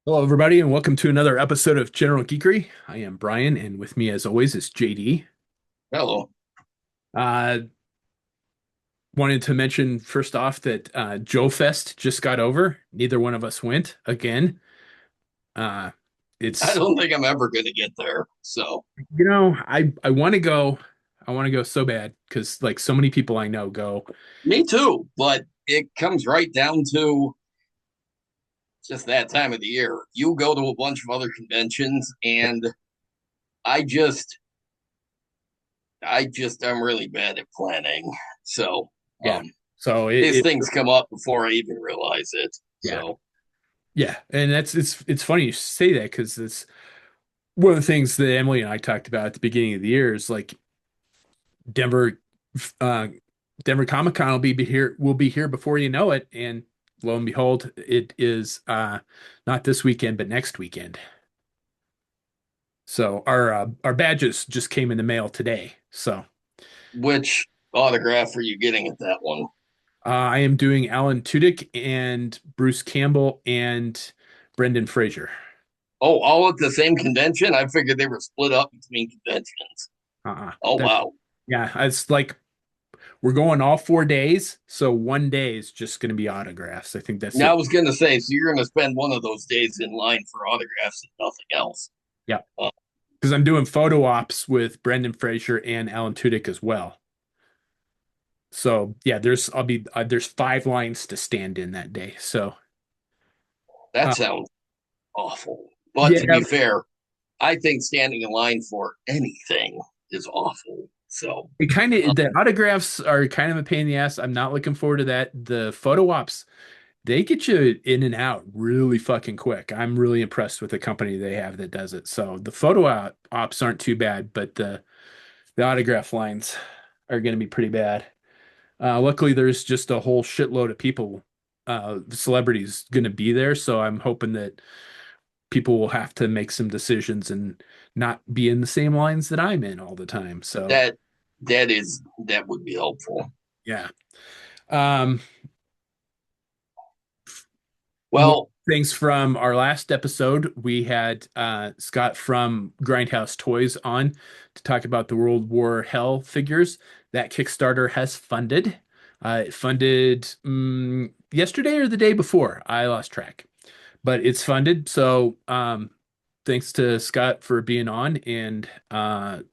Hello, everybody, and welcome to another episode of General Geekery. I am Brian, and with me, as always, is JD. Hello. Uh, Wanted to mention first off that JoeFest just got over. Neither one of us went again. Uh, I it's don't think I'm ever going to get there. So, I want to go. I want to go so bad because like so many people I know go. me too. But it comes right down to just that time of the year. You go to a bunch of other conventions, and I just, I'm really bad at planning. So, Yeah, um, so these things come up before I even realize it. yeah, So, yeah, and it's funny you say that because it's one of the things that Emily and I talked about at the beginning of the year is like Denver uh Denver Comic Con will be here before you know it, and lo and behold it is not this weekend but next weekend. So our badges just came in the mail today. So which autograph are you getting at that one? I am doing Alan Tudyk and Bruce Campbell and Brendan Fraser. Oh, all at the same convention? I figured they were split up between conventions. Oh, That wow. Yeah, it's like we're going all 4 days, so one day is just going to be autographs. I think that's Now, I it. was going to say, so you're going to spend one of those days in line for autographs and nothing else. Yeah, Uh, because I'm doing photo ops with Brendan Fraser and Alan Tudyk as well. So yeah, there's 5 lines to stand in that day. So that uh, sounds awful. But to yeah, be fair, I think standing in line for anything is awful. So, it kind uh, of the autographs are kind of a pain in the ass. I'm not looking forward to that. The photo ops, they get you in and out really fucking quick. I'm really impressed with the company they have that does it. So the ops aren't too bad, but the autograph lines are going to be pretty bad. Luckily, there's just a whole shitload of people, celebrities, going to be there. So I'm hoping that people will have to make some decisions and not be in the same lines that I'm in all the time. So that that would be helpful. yeah. Um, one Well, things from our last episode, we had Scott from Grindhouse Toys on to talk about the World War Hell figures. That Kickstarter has funded. It funded yesterday or the day before. I lost track, but it's funded. So thanks to Scott for being on, and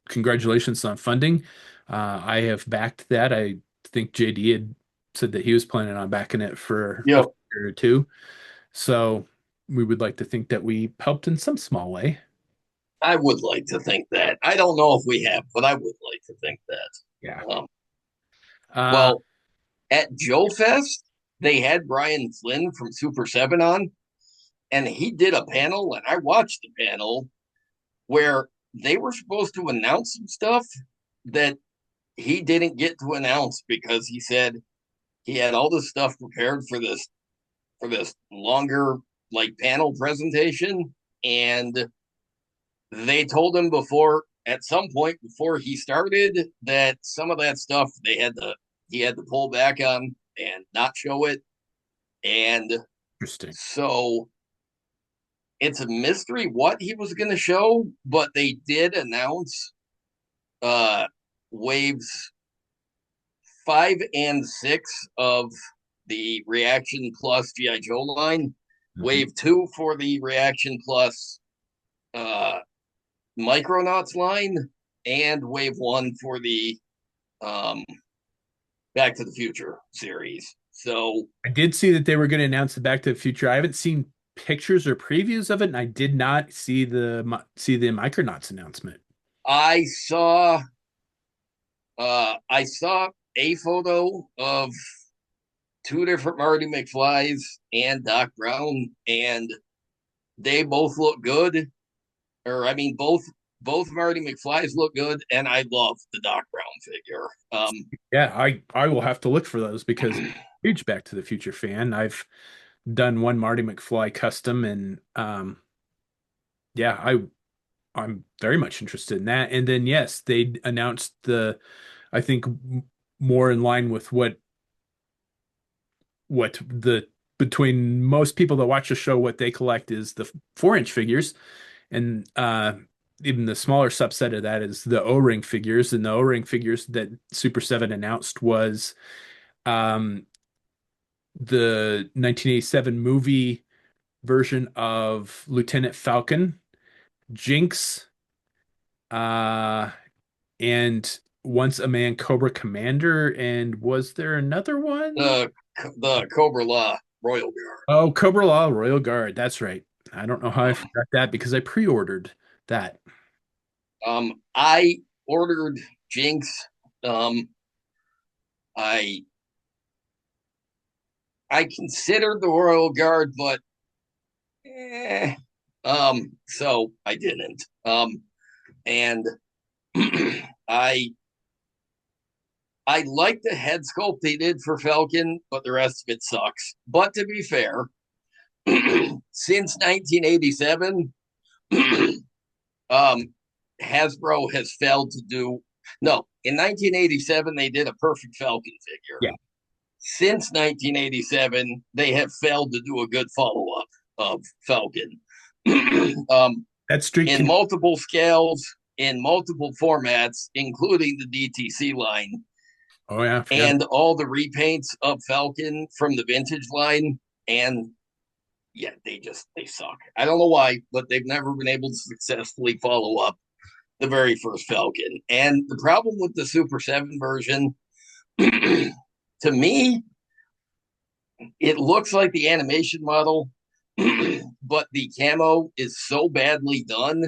congratulations on funding. I have backed that. I think JD had said that he was planning on backing it for a yep, year or two. So we would like to think that we helped in some small way. I would like to think that. I don't know if we have, but I would like to think Yeah. that. Uh, Well, at Joe Fest, they had Brian Flynn from Super 7 on, and he did a panel, and I watched the panel where they were supposed to announce some stuff that he didn't get to announce because he said he had all this stuff prepared for this longer like panel presentation, and they told him before at some point before he started that some of that stuff he had to pull back on and not show it, and Interesting. so it's a mystery what he was going to show, but they did announce uh waves 5 and 6 of the Reaction Plus GI Joe line, Mhm. wave 2 for the Reaction Plus uh Micronauts line, and wave 1 for the um Back to the Future series. So I did see that they were going to announce the Back to the Future. I haven't seen pictures or previews of it, and I did not see the Micronauts announcement. I saw a photo of two different Marty McFlys and Doc Brown, and they both look good. Or I mean, both Marty McFlys look good, and I love the Doc Brown figure. Yeah, I will have to look for those because huge Back to the Future fan. I've done one Marty McFly custom, and yeah, I'm very much interested in that. And then yes, they announced I think more in line with what the between most people that watch the show, what they collect is the 4-inch figures, and even the smaller subset of that is the O-ring figures. And the O-ring figures that Super 7 announced was um, the 1987 movie version of Lieutenant Falcon, Jinx, uh, and Once a Man Cobra Commander. And was there another one? The the Cobra Law Royal Guard. Oh, Cobra Law Royal Guard. That's right. I don't know how I Um, forgot that because I pre-ordered that. I ordered Jinx. Um, I I considered the Royal Guard, but so I didn't. And I I like the head sculpt they did for Falcon, but the rest of it sucks. But to be fair, since 1987, um, Hasbro has failed to do. No, in 1987 they did a perfect Falcon figure. Yeah, Since 1987, they have failed to do a good follow up of Falcon. that streak In can. multiple scales, in multiple formats, including the DTC line, Oh yeah, I forgot. and all the repaints of Falcon from the vintage line. And yeah, they suck. I don't know why, but they've never been able to successfully follow up the very first Falcon. And the problem with the Super 7 version, to me, it looks like the animation model, but the camo is so badly done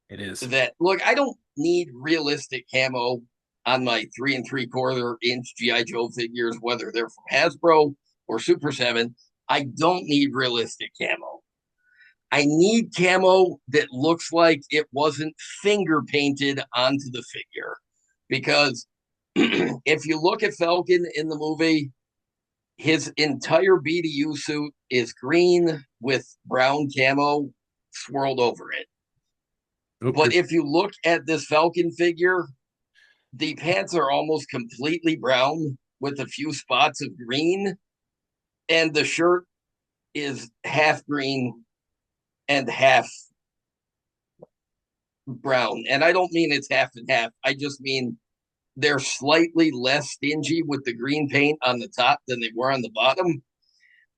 It is. that look, I don't need realistic camo on my 3 3/4 inch GI Joe figures, whether they're from Hasbro or Super 7. I don't need realistic camo. I need camo that looks like it wasn't finger painted onto the figure. Because if you look at Falcon in the movie, his entire BDU suit is green with brown camo swirled over it. Oh, But if you look at this Falcon figure, the pants are almost completely brown with a few spots of green, and the shirt is half green and half brown. And I don't mean it's half and half. I just mean they're slightly less stingy with the green paint on the top than they were on the bottom.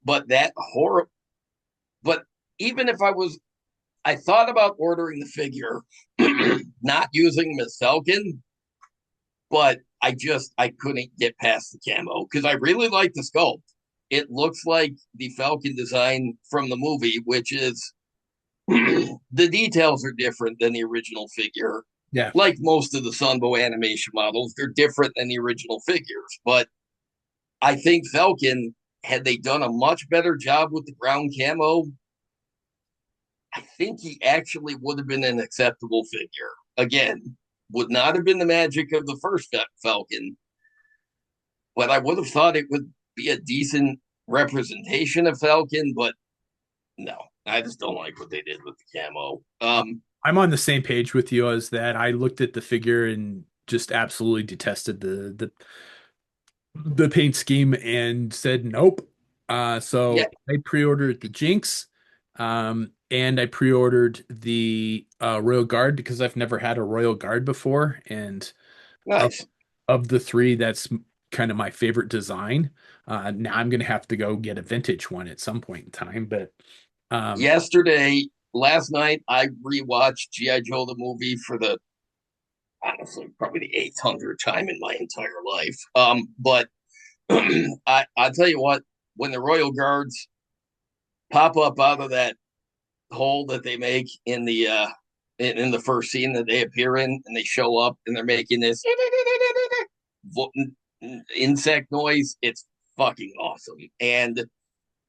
But that horror. But even if I thought about ordering the figure, not using Miss Falcon, but I couldn't get past the camo because I really like the sculpt. It looks like the Falcon design from the movie, which is the details are different than the original figure. yeah. Like most of the Sunbow animation models, they're different than the original figures. But I think Falcon, had they done a much better job with the brown camo, I think he actually would have been an acceptable figure. Again, would not have been the magic of the first Falcon, but I would have thought it would be a decent representation of Falcon. But no, I just don't like what they did with the camo. I'm on the same page with you as that. I looked at the figure and just absolutely detested the paint scheme and said nope. Yeah, So I pre-ordered the Jinx, and I pre-ordered the Royal Guard because I've never had a Royal Guard before, and of nice. of the three, that's kind of my favorite design. Now I'm gonna have to go get a vintage one at some point in time, but um, Last night, I rewatched G.I. Joe the movie for the honestly probably the 800th time in my entire life. But I'll tell you what, when the Royal Guards pop up out of that hole that they make in the first scene that they appear in, and they show up and they're making this insect noise, it's fucking awesome. And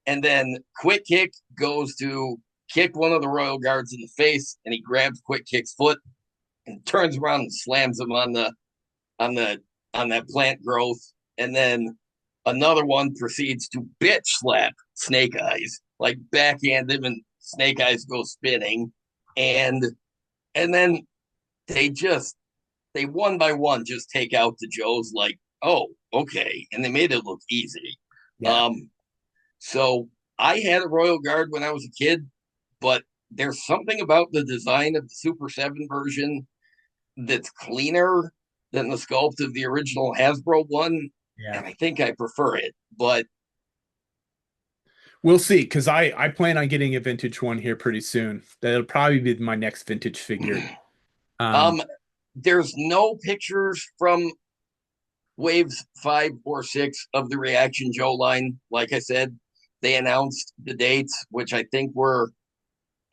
then Quick Kick goes to kick one of the Royal Guards in the face, and he grabs Quick Kick's foot and turns around and slams him on the on that plant growth. And then another one proceeds to bitch slap Snake Eyes, like backhand him, and Snake Eyes go spinning. And and then they just they one by one just take out the Joes like, oh, okay. And they made it look easy. yeah, Um, so I had a Royal Guard when I was a kid, but there's something about the design of the Super 7 version that's cleaner than the sculpt of the original Hasbro one, Yeah. and I think I prefer it. But We'll see, because I plan on getting a vintage one here pretty soon. That'll probably be my next vintage figure. Um, um, there's no pictures from waves 5 or 6 of the Reaction Joe line. Like I said, they announced the dates, which I think were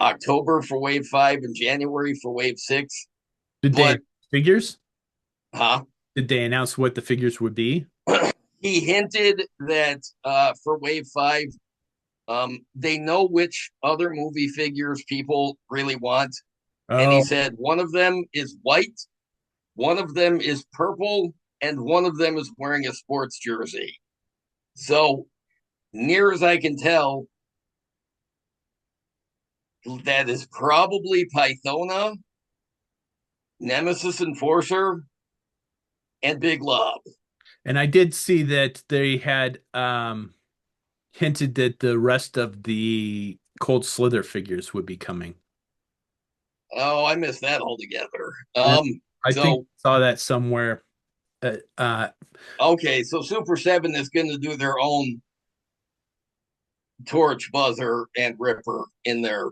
October for wave 5 and January for wave 6. did they But figures? huh? Did they announce what the figures would be? He hinted that for wave 5, they know which other movie figures people really want. And he Oh, said one of them is white, one of them is purple, and one of them is wearing a sports jersey. So, near as I can tell, that is probably Pythona, Nemesis Enforcer, and Big Lob. and I did see that they had hinted that the rest of the Cold Slither figures would be coming. Oh, I missed that altogether. Yeah. I think So I saw that somewhere. okay, so Super 7 is going to do their own Torch, Buzzer, and Ripper in there.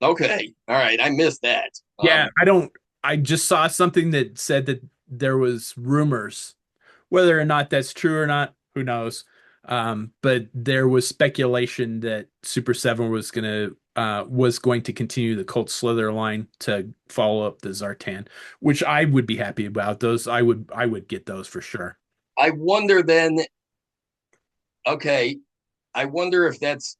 Okay, all right, I missed that. Yeah, I don't. I just saw something that said that there was rumors. Whether or not that's true or not, who knows? But there was speculation that Super 7 was going to continue the Colt Slither line to follow up the Zartan, which I would be happy about. Those I would get those for sure. I wonder then. Okay, I wonder if that's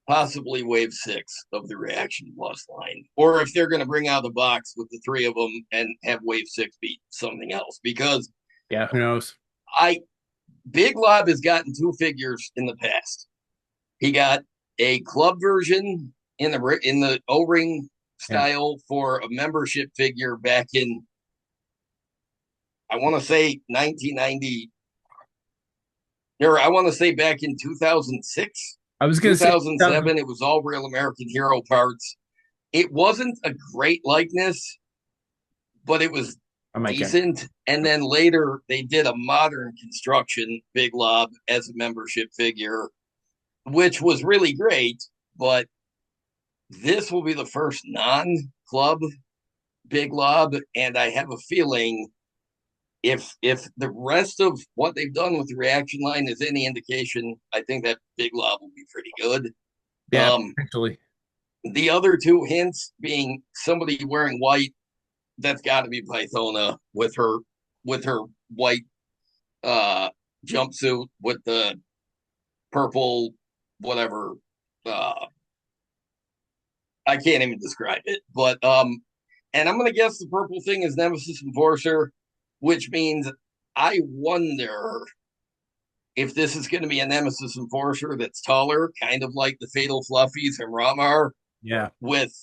possibly wave 6 of the Reaction Plus line, or if they're going to bring out a box with the three of them and have wave 6 be something else. Because Yeah, who knows? I Big Lob has gotten two figures in the past. He got a club version in the O-ring Yeah. style for a membership figure back in, I want to say 1990, or I want to say back in 2006, I was gonna say 2007. It was all Real American Hero parts. It wasn't a great likeness, but it was I might get. decent. And then later they did a modern construction Big Lob as a membership figure, which was really great. But this will be the first non-club Big Lob, and I have a feeling if the rest of what they've done with the reaction line is any indication, I think that Big Lob will be pretty good. Yeah, Um, actually. the other two hints being somebody wearing white, that's got to be Pythona with her white uh, jumpsuit with the purple whatever. Uh, I can't even describe it, but and I'm gonna guess the purple thing is Nemesis Enforcer, which means I wonder if this is going to be a Nemesis Enforcer that's taller, kind of like the Fatal Fluffies and Ramar Yeah. with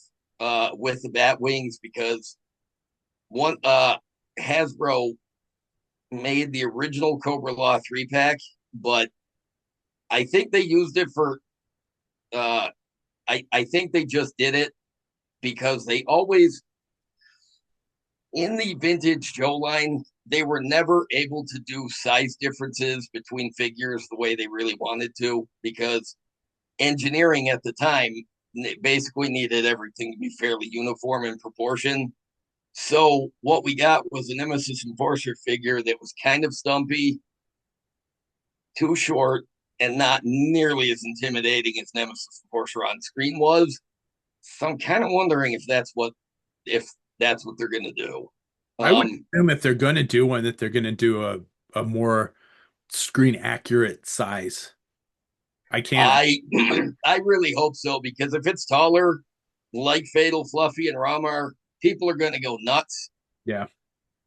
with the bat wings, because one Hasbro made the original Cobra Law 3-pack, but I think they used it for uh I think they just did it because they always in the vintage Joe line, they were never able to do size differences between figures the way they really wanted to, because engineering at the time basically needed everything to be fairly uniform in proportion. So what we got was a Nemesis Enforcer figure that was kind of stumpy, too short, and not nearly as intimidating as Nemesis Enforcer on screen was. So I'm kind of wondering if that's what they're going to do. I would Um, assume if they're going to do one, that they're going to do a more screen accurate size. I can't. I I really hope so, because if it's taller, like Fatal, Fluffy, and Ramar, people are going to go nuts, Yeah.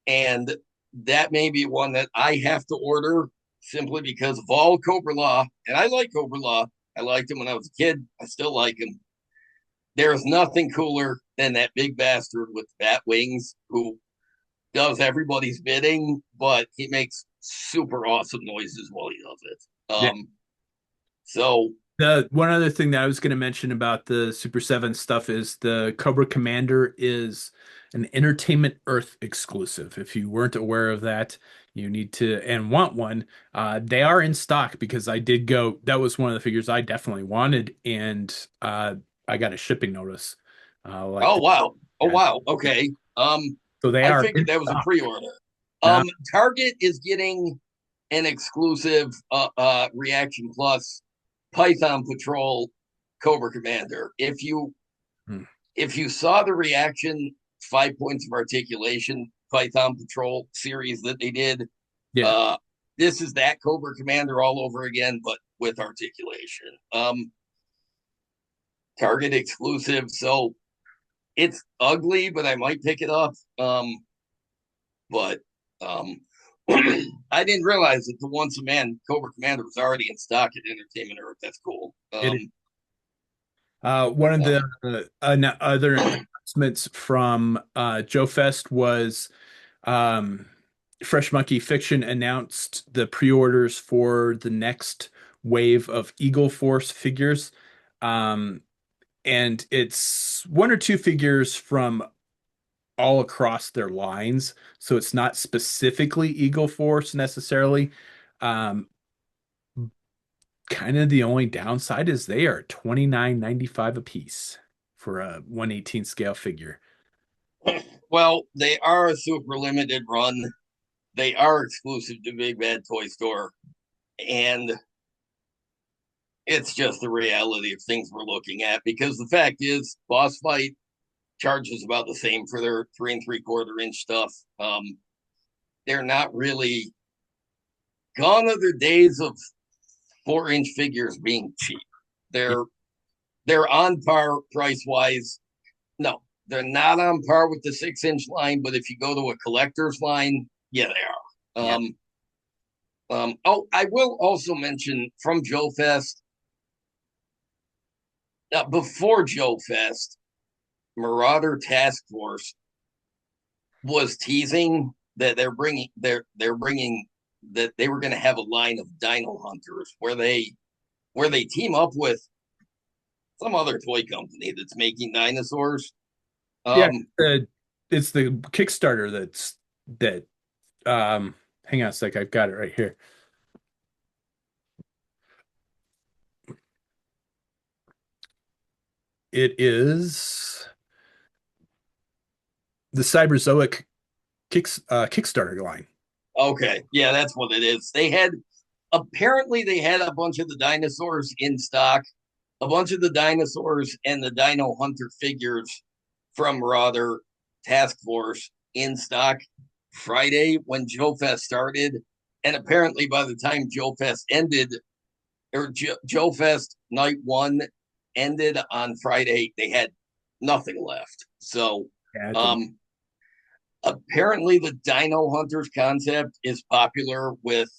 and that may be one that I have to order simply because of all Cobra Law, and I like Cobra Law. I liked him when I was a kid. I still like him. There's nothing cooler than that big bastard with bat wings who does everybody's bidding, but he makes super awesome noises while he does it. Yeah. So, The one other thing that I was going to mention about the Super 7 stuff is the Cobra Commander is an Entertainment Earth exclusive. If you weren't aware of that, you need to and want one. They are in stock because I did go. That was one of the figures I definitely wanted, and I got a shipping notice. Like, oh wow, oh yeah, wow, okay. so they I are figured in that was a stock pre-order. now. Target is getting an exclusive Reaction Plus Python Patrol Cobra Commander. Hmm. If you saw the Reaction 5 Points of Articulation Python Patrol series that they did, Yeah, uh, this is that Cobra Commander all over again, but with articulation. Target exclusive, so it's ugly, but I might pick it up. But um, I didn't realize that the Once a Man Cobra Commander was already in stock at Entertainment Earth. That's cool. it one of the Uh, other announcements from JoeFest was Fresh Monkey Fiction announced the pre-orders for the next wave of Eagle Force figures. Um, and it's one or two figures from all across their lines. So it's not specifically Eagle Force necessarily. Um, Kind of the only downside is they are 29.95 a piece for a 118 scale figure. well, they are a super limited run. They are exclusive to Big Bad Toy Store, and it's just the reality of things we're looking at. Because the fact is, Boss Fight charges about the same for their 3 3/4 inch stuff. They're not really gone are the days of 4 inch figures being cheap. Yeah, They're they're on par price wise. No, they're not on par with the 6 inch line, but if you go to a collector's line, yeah, they are. yeah, Oh, I will also mention from Joe Fest, before Joe Fest, Marauder Task Force was teasing that they're bringing that they were going to have a line of Dino Hunters where they team up with some other toy company that's making dinosaurs. yeah. Um, It's the Kickstarter that. Um, Hang on a sec, I've got it right here. It is the Cyberzoic Kickstarter line. okay, yeah, that's what it is. They had a bunch of the dinosaurs in stock, a bunch of the dinosaurs and the Dino Hunter figures from Marauder Task Force in stock Friday when Joe Fest started. And apparently, by the time Joe Fest ended, or Joe Fest night one ended on Friday, they had nothing left. So, Yeah, um, apparently, the Dino Hunters concept is popular with.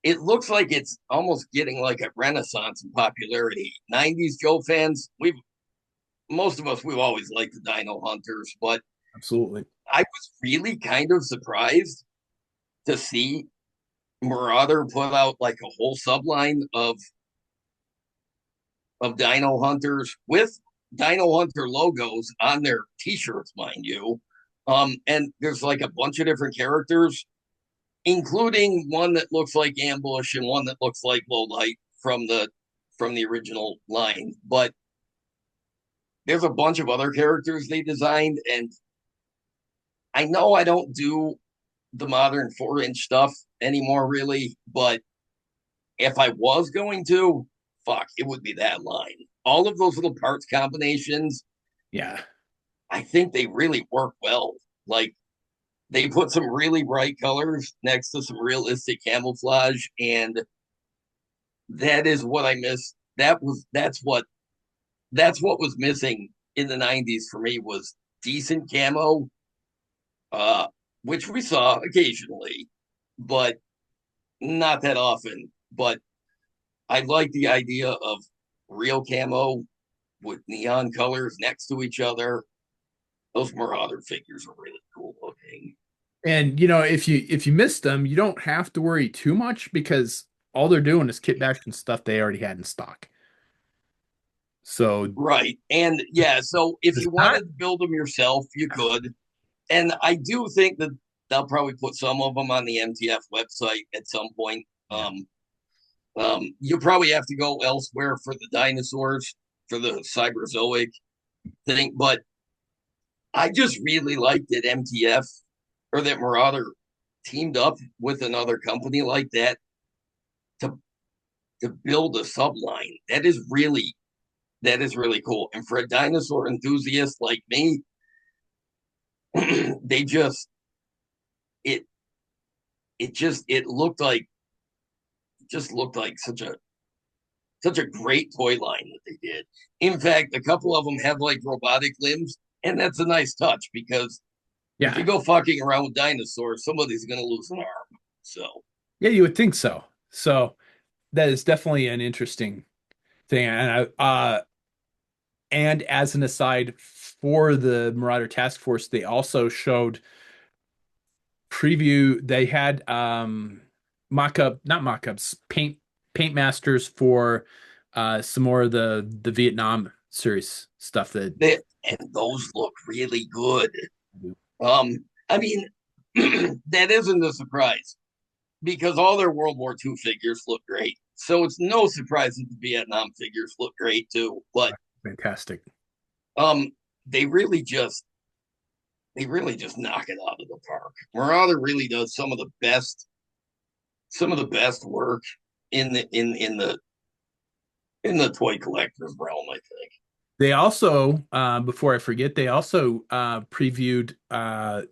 It looks like it's almost getting like a renaissance in popularity. 90s Joe fans, most of us, we've always liked the Dino Hunters, but absolutely. I was really kind of surprised to see Marauder put out like a whole subline of Dino Hunters with Dino Hunter logos on their T-shirts, mind you. And there's like a bunch of different characters, including one that looks like Ambush and one that looks like Lowlight from the original line. But there's a bunch of other characters they designed, and I know I don't do the modern 4 inch stuff anymore, really, but if I was going to, fuck, it would be that line. All of those little parts combinations, Yeah. I think they really work well. Like they put some really bright colors next to some realistic camouflage, and that is what I miss. That's what was missing in the 90s for me was decent camo, uh, which we saw occasionally, but not that often. But I like the idea of real camo with neon colors next to each other. Those Marauder figures are really cool looking. And if you missed them, you don't have to worry too much because all they're doing is kit bashing stuff they already had in stock. So Right. And yeah, so if it's you wanted not. to build them yourself, you could. And I do think that they'll probably put some of them on the MTF website at some point. Yeah. You probably have to go elsewhere for the dinosaurs, for the Cyberzoic thing. But I just really liked that MTF or that Marauder teamed up with another company like that to build a subline. That is really cool. And for a dinosaur enthusiast like me, they it it looked like such a great toy line that they did. In fact, a couple of them have like robotic limbs, and that's a nice touch because if you Yeah. go fucking around with dinosaurs, somebody's gonna lose an arm. So Yeah, you would think so. So that is definitely an interesting thing. And as an aside for the Marauder Task Force, they also showed preview. They had not mock-ups, paint masters for some more of the Vietnam series stuff that and those look really good. I mean, that isn't a surprise because all their World War II figures look great. So it's no surprise that the Vietnam figures look great too. But fantastic. um, they really just knock it out of the park. Marauder really does some of the best work in the toy collector's realm, I think. They also, before I forget, they also previewed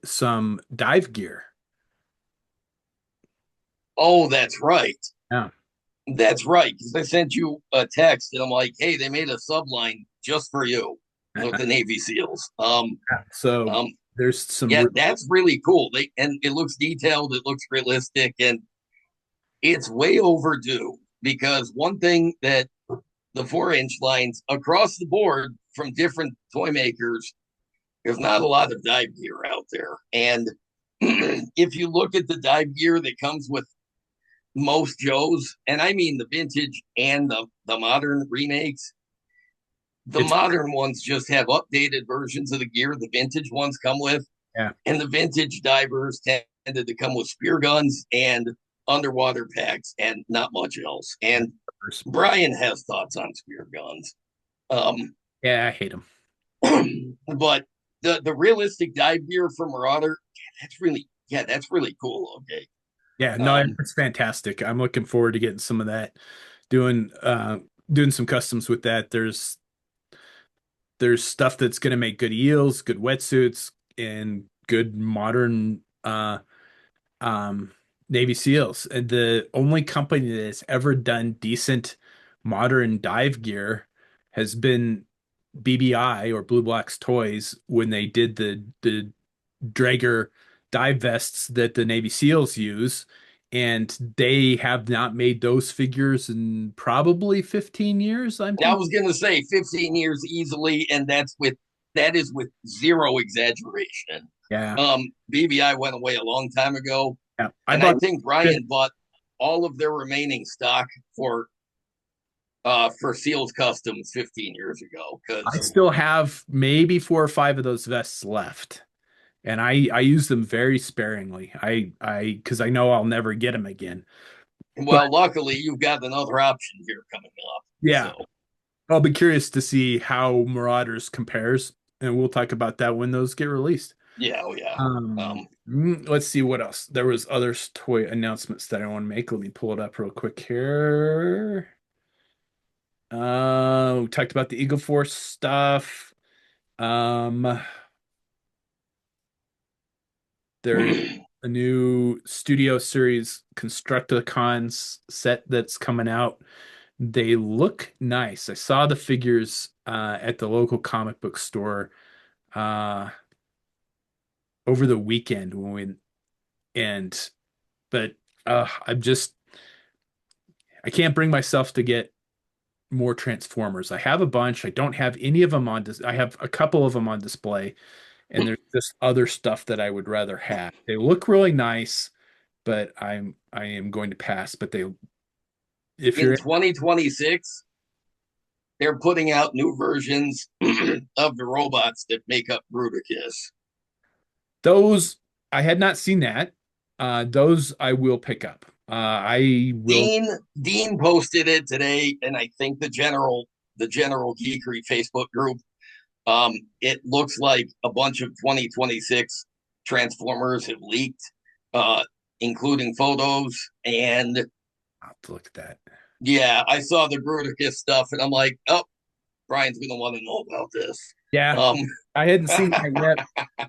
some dive gear. Oh, that's right. Yeah. That's right. Because I sent you a text and I'm like, hey, they made a subline just for you with the Navy SEALs. So Um, there's some yeah, that's really cool. And it looks detailed, it looks realistic, and it's way overdue because one thing that the 4-inch lines across the board from different toy makers, there's not a lot of dive gear out there. And if you look at the dive gear that comes with most Joes, and I mean the vintage and the modern remakes, the it's modern ones just have updated versions of the gear the vintage ones come with. yeah. And the vintage divers tended to come with spear guns and underwater packs and not much else. And Brian has thoughts on spear guns. Um, Yeah, I hate them. but the realistic dive gear from Marauder, that's really cool. Okay. Yeah, no, Um, it's fantastic. I'm looking forward to getting some of that, doing doing some customs with that. There's stuff that's gonna make good eels, good wetsuits, and good modern um Navy SEALs. And the only company that has ever done decent modern dive gear has been BBI or Blue Box Toys when they did the Drager dive vests that the Navy SEALs use, and they have not made those figures in probably 15 years, I'm I thinking. was gonna say 15 years easily, and that is with zero exaggeration. Yeah. BBI went away a long time ago, Yeah. I and I bought think Brian bought all of their remaining stock for Seals Customs 15 years ago. I Because still have maybe 4 or 5 of those vests left. And I use them very sparingly. I because I know I'll never get them again. But well, luckily you've got another option here coming up. yeah, So I'll be curious to see how Marauders compares, and we'll talk about that when those get released. yeah, oh yeah. Let's see what else. There was other toy announcements that I want to make. Let me pull it up real quick here. We talked about the Eagle Force stuff. Um, there's a new Studio Series Constructicons set that's coming out. They look nice. I saw the figures at the local comic book store uh, over the weekend when we and but I can't bring myself to get more Transformers. I have a bunch. I don't have any of them on dis I have a couple of them on display, and there's just other stuff that I would rather have. They look really nice, but I am going to pass. But if In you're 2026, they're putting out new versions of the robots that make up Bruticus. those, I had not seen that. Those I will pick up. I will. Dean Dean posted it today, and I think the general Geekery Facebook group. It looks like a bunch of 2026 Transformers have leaked, uh, including photos. And I'll have to look at that. yeah, I saw the Bruticus stuff, and I'm like, oh, Brian's gonna want to know about this. Yeah, Um, I hadn't seen that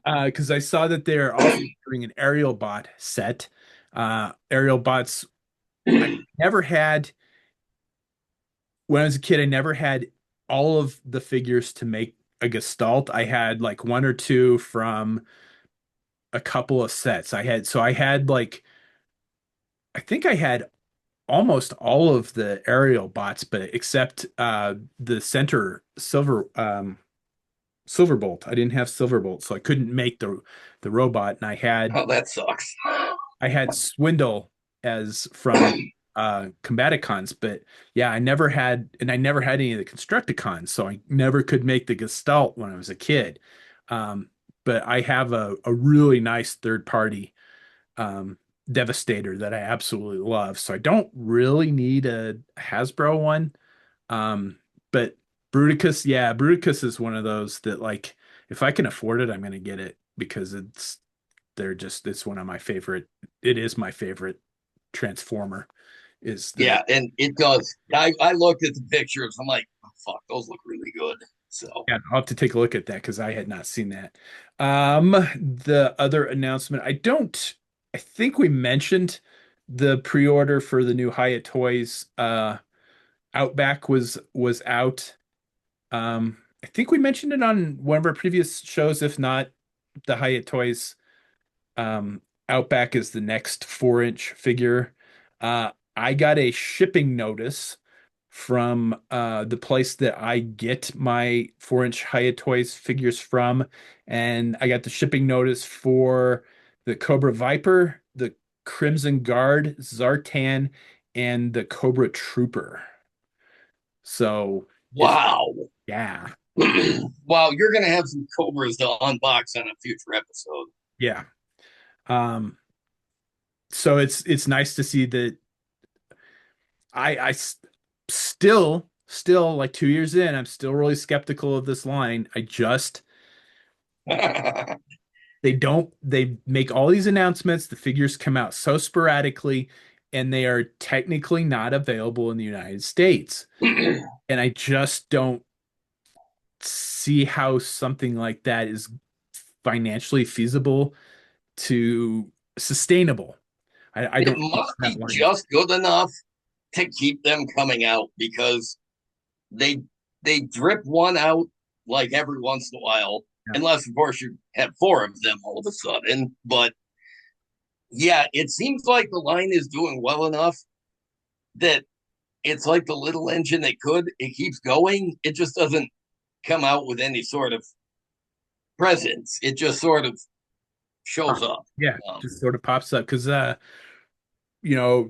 yet because I saw that they're also doing an aerial bot set. Aerial bots. I never had when I was a kid. I never had all of the figures to make a Gestalt. I had like one or two from a couple of sets. I had like I think I had almost all of the aerial bots, but except the center Silverbolt. I didn't have Silverbolt, so I couldn't make the robot, and oh, that sucks. I had Swindle as from Combaticons, but yeah, I never had any of the Constructicons, so I never could make the Gestalt when I was a kid. But I have a really nice third party um, Devastator that I absolutely love. So I don't really need a Hasbro one. Um, but Bruticus, yeah, Bruticus is one of those that like if I can afford it, I'm gonna get it because it's one of my favorite. It is my favorite Transformer. Is the Yeah, and it does. I looked at the pictures. I'm like, oh, fuck, those look really good. So Yeah, I'll have to take a look at that because I had not seen that. The other announcement, I think we mentioned the pre-order for the new Hyatt Toys Outback was out. I think we mentioned it on one of our previous shows. If not, the Hyatt Toys Outback is the next 4-inch figure. I got a shipping notice from the place that I get my 4-inch Hyatt Toys figures from, and I got the shipping notice for the Cobra Viper, the Crimson Guard, Zartan, and the Cobra Trooper. So if wow. yeah, Wow, you're gonna have some Cobras to unbox on a future episode. yeah. Um, so it's nice to see that still like 2 years in, I'm still really skeptical of this line. I just they make all these announcements, the figures come out so sporadically, and they are technically not available in the United States. And I just don't see how something like that is financially feasible to sustainable. I It don't know must that be line. just good enough to keep them coming out because they they drip one out like every once in a while, Yeah. unless of course you have four of them all of a sudden. But yeah, it seems like the line is doing well enough that it's like the little engine that could. It keeps going. It just doesn't come out with any sort of presence. It just sort of shows up. Yeah, Um, just sort of pops up because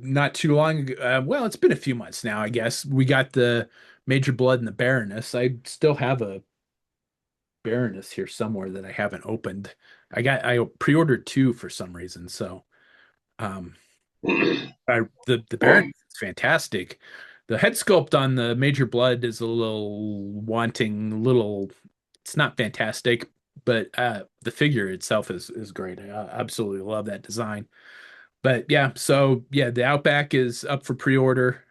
not too long ago, well, it's been a few months now, I guess. We got the Major Blood and the Baroness. I still have a Baroness here somewhere that I haven't opened. I pre-ordered two for some reason, so um the Baroness is fantastic. The head sculpt on the Major Blood is a little wanting, little it's not fantastic, but the figure itself is great. I absolutely love that design. But yeah, so yeah, the Outback is up for pre-order.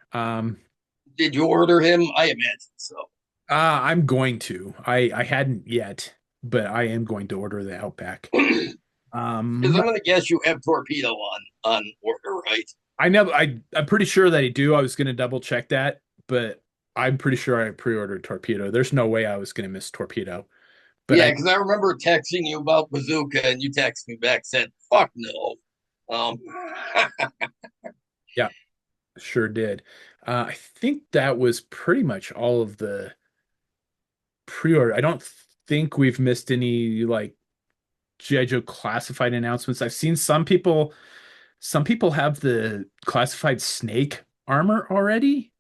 did you order him? I imagine so. I'm going to. I hadn't yet, but I am going to order the Outback. Because Um, I'm going to guess you have torpedo on order, right? I'm pretty sure that I do. I was going to double check that, but I'm pretty sure I pre-ordered Torpedo. There's no way I was going to miss Torpedo. But Yeah, I because I remember texting you about Bazooka, and you texted me back said, "Fuck no." Um, Yeah, sure did. I think that was pretty much all of the pre-order. I don't think we've missed any like G.I. Joe classified announcements. I've seen some people have the classified snake armor already.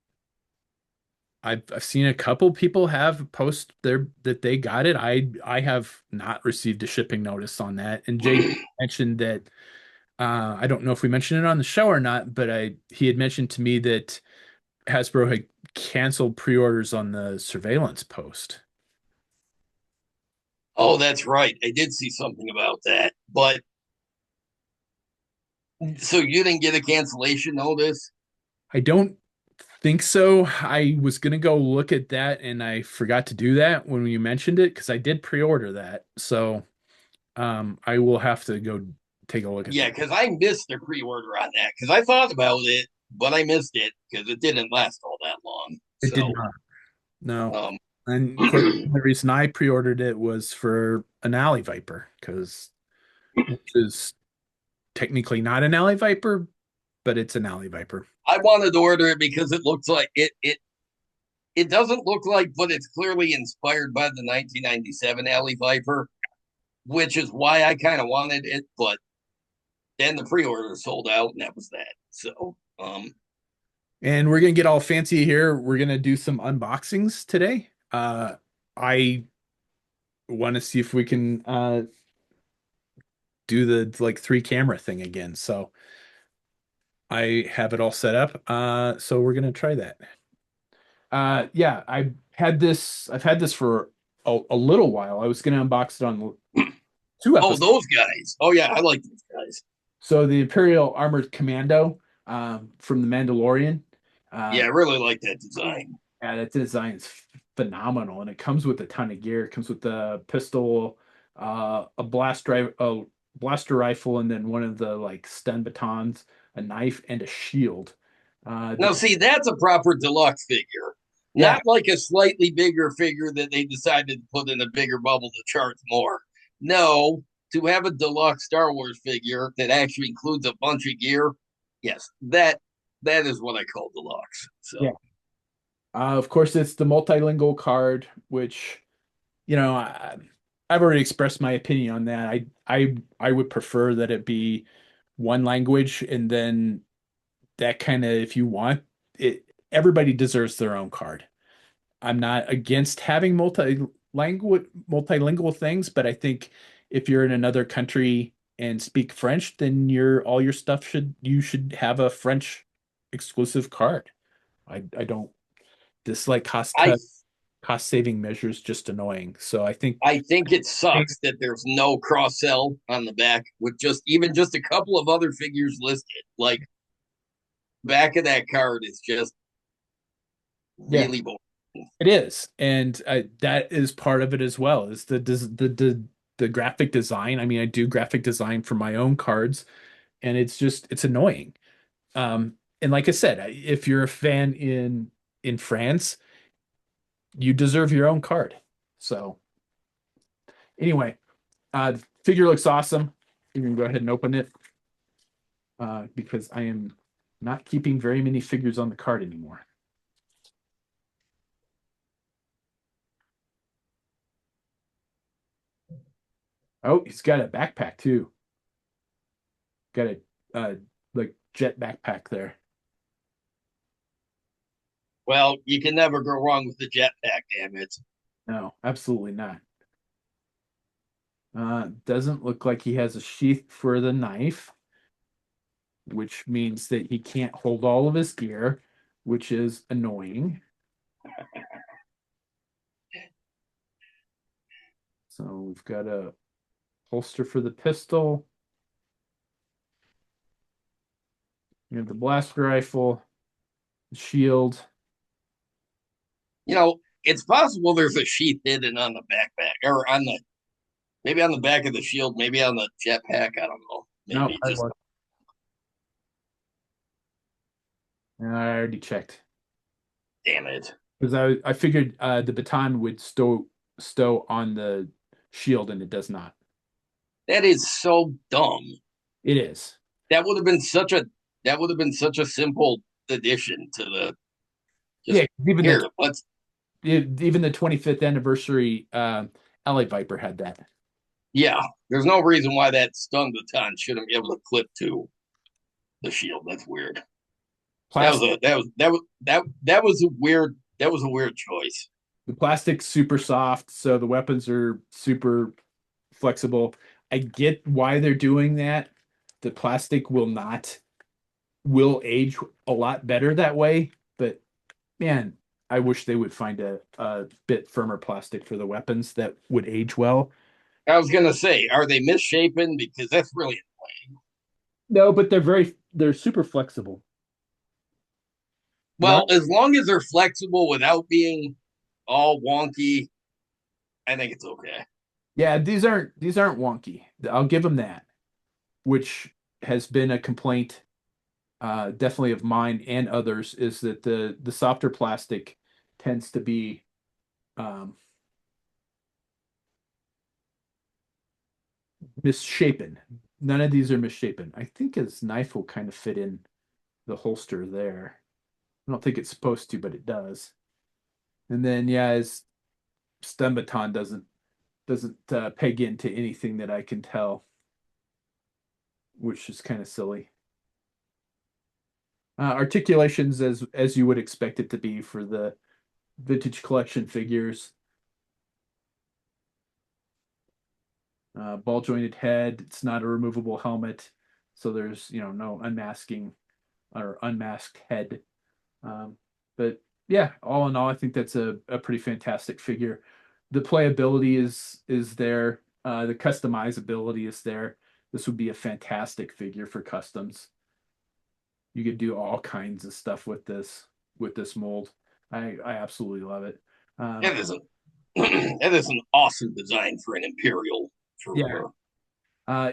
I've seen a couple people have post their that they got it. I have not received a shipping notice on that. And Jake mentioned that I don't know if we mentioned it on the show or not, but I he had mentioned to me that Hasbro had canceled pre-orders on the surveillance post. Oh, that's right. I did see something about that. But so you didn't get a cancellation notice? I don't think so. I was gonna go look at that and I forgot to do that when you mentioned it because I did pre-order that. So I will have to go take a look at Yeah, that. because I missed the pre-order on that because I thought about it, but I missed it because it didn't last all that long. It did So, not. No. um, And of course, the reason I pre-ordered it was for an Alley Viper, because which is technically not an Alley Viper, but it's an Alley Viper. I wanted to order it because it looks like it doesn't look like, but it's clearly inspired by the 1997 Alley Viper, which is why I kind of wanted it. But then the pre-order sold out, and that was that. So, And we're gonna get all fancy here. We're gonna do some unboxings today. I want to see if we can do the like three camera thing again. So I have it all set up. So we're gonna try that. Yeah, I've had this for a little while. I was gonna unbox it on two oh, episodes. those guys. Oh yeah, I like those guys. So the Imperial Armored Commando from the Mandalorian. Yeah, I Um, really like that design. yeah, that design is phenomenal, and it comes with a ton of gear. It comes with a pistol, a blaster rifle, and then one of the like stun batons, a knife, and a shield. Now, see, that's a proper deluxe figure, Yeah, not like a slightly bigger figure that they decided to put in a bigger bubble to charge more. No, to have a deluxe Star Wars figure that actually includes a bunch of gear, yes, that is what I call deluxe. yeah. So Of course, it's the multilingual card, which you know I've already expressed my opinion on that. I would prefer that it be one language, and then that kind of if you want it, everybody deserves their own card. I'm not against having multilingual things, but I think if you're in another country and speak French, then your stuff should have a French exclusive card. I don't dislike I cost saving measures, just annoying. So I think I think it sucks that there's no cross sell on the back with just even just a couple of other figures listed. Like back of that card is just yeah, really boring. it is, and that is part of it as well. Is the graphic design. I mean, I do graphic design for my own cards, and it's annoying. And like I said, if you're a fan in France, you deserve your own card. So anyway, the figure looks awesome. You can go ahead and open it because I am not keeping very many figures on the card anymore. Oh, he's got a backpack too. Got a like jet backpack there. Well, you can never go wrong with the jetpack, damn it. No, absolutely not. Doesn't look like he has a sheath for the knife, which means that he can't hold all of his gear, which is annoying. So we've got a holster for the pistol. We have the blaster rifle, the shield. You know, it's possible there's a sheath hidden on the backpack or on the maybe on the back of the shield, maybe on the jetpack. I don't know. No, Maybe just I already checked damn it. because I figured the baton would stow on the shield, and it does not. That is so dumb. It is. That would have been such a that would have been such a simple addition to the Yeah, just here. Let's even the 25th anniversary LA Viper had that. yeah. There's no reason why that stun baton shouldn't be able to clip to the shield. That's weird. Plastic, that was a weird choice. the plastic's super soft, so the weapons are super flexible. I get why they're doing that. The plastic will age a lot better that way, but man, I wish they would find a bit firmer plastic for the weapons that would age well. I was gonna say, are they misshapen? Because that's really No, but they're super flexible. well, Not as long as they're flexible without being all wonky, I think it's okay. Yeah, these aren't wonky. I'll give them that, which has been a complaint definitely of mine and others is that the softer plastic tends to be um, misshapen. None of these are misshapen. I think his knife will kind of fit in the holster there. I don't think it's supposed to, but it does. And then yeah, his stun baton doesn't peg into anything that I can tell, which is kind of silly. Articulations as you would expect it to be for the vintage collection figures. Ball jointed head. It's not a removable helmet, so there's no unmasking or unmasked head. Um, but yeah, all in all, I think that's a pretty fantastic figure. The playability is there. The customizability is there. This would be a fantastic figure for customs. You could do all kinds of stuff with this mold. I absolutely love it. Um, That is a that is an awesome design for an Imperial for yeah, sure.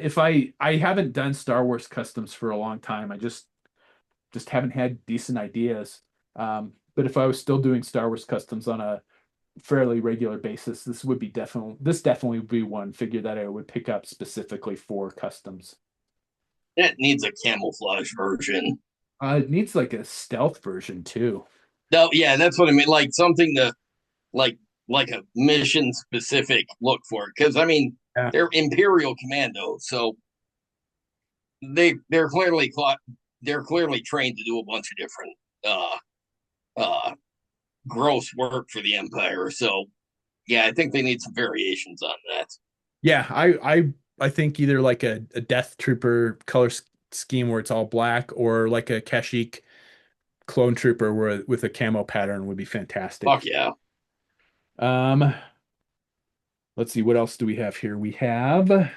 if I haven't done Star Wars customs for a long time. I just haven't had decent ideas. But if I was still doing Star Wars customs on a fairly regular basis, this definitely would be one figure that I would pick up specifically for customs. It needs a camouflage version. It needs like a stealth version too. No, yeah, that's what I mean. Like something to like like a mission specific look for it. Because I mean, Yeah. they're Imperial Commandos, so they're clearly they're clearly trained to do a bunch of different uh uh gross work for the Empire. So yeah, I think they need some variations on that. Yeah, I think either like a Death Trooper color scheme where it's all black, or like a Kashyyyk clone trooper where with a camo pattern would be Fuck fantastic. yeah. Um, let's see, what else do we have here? We have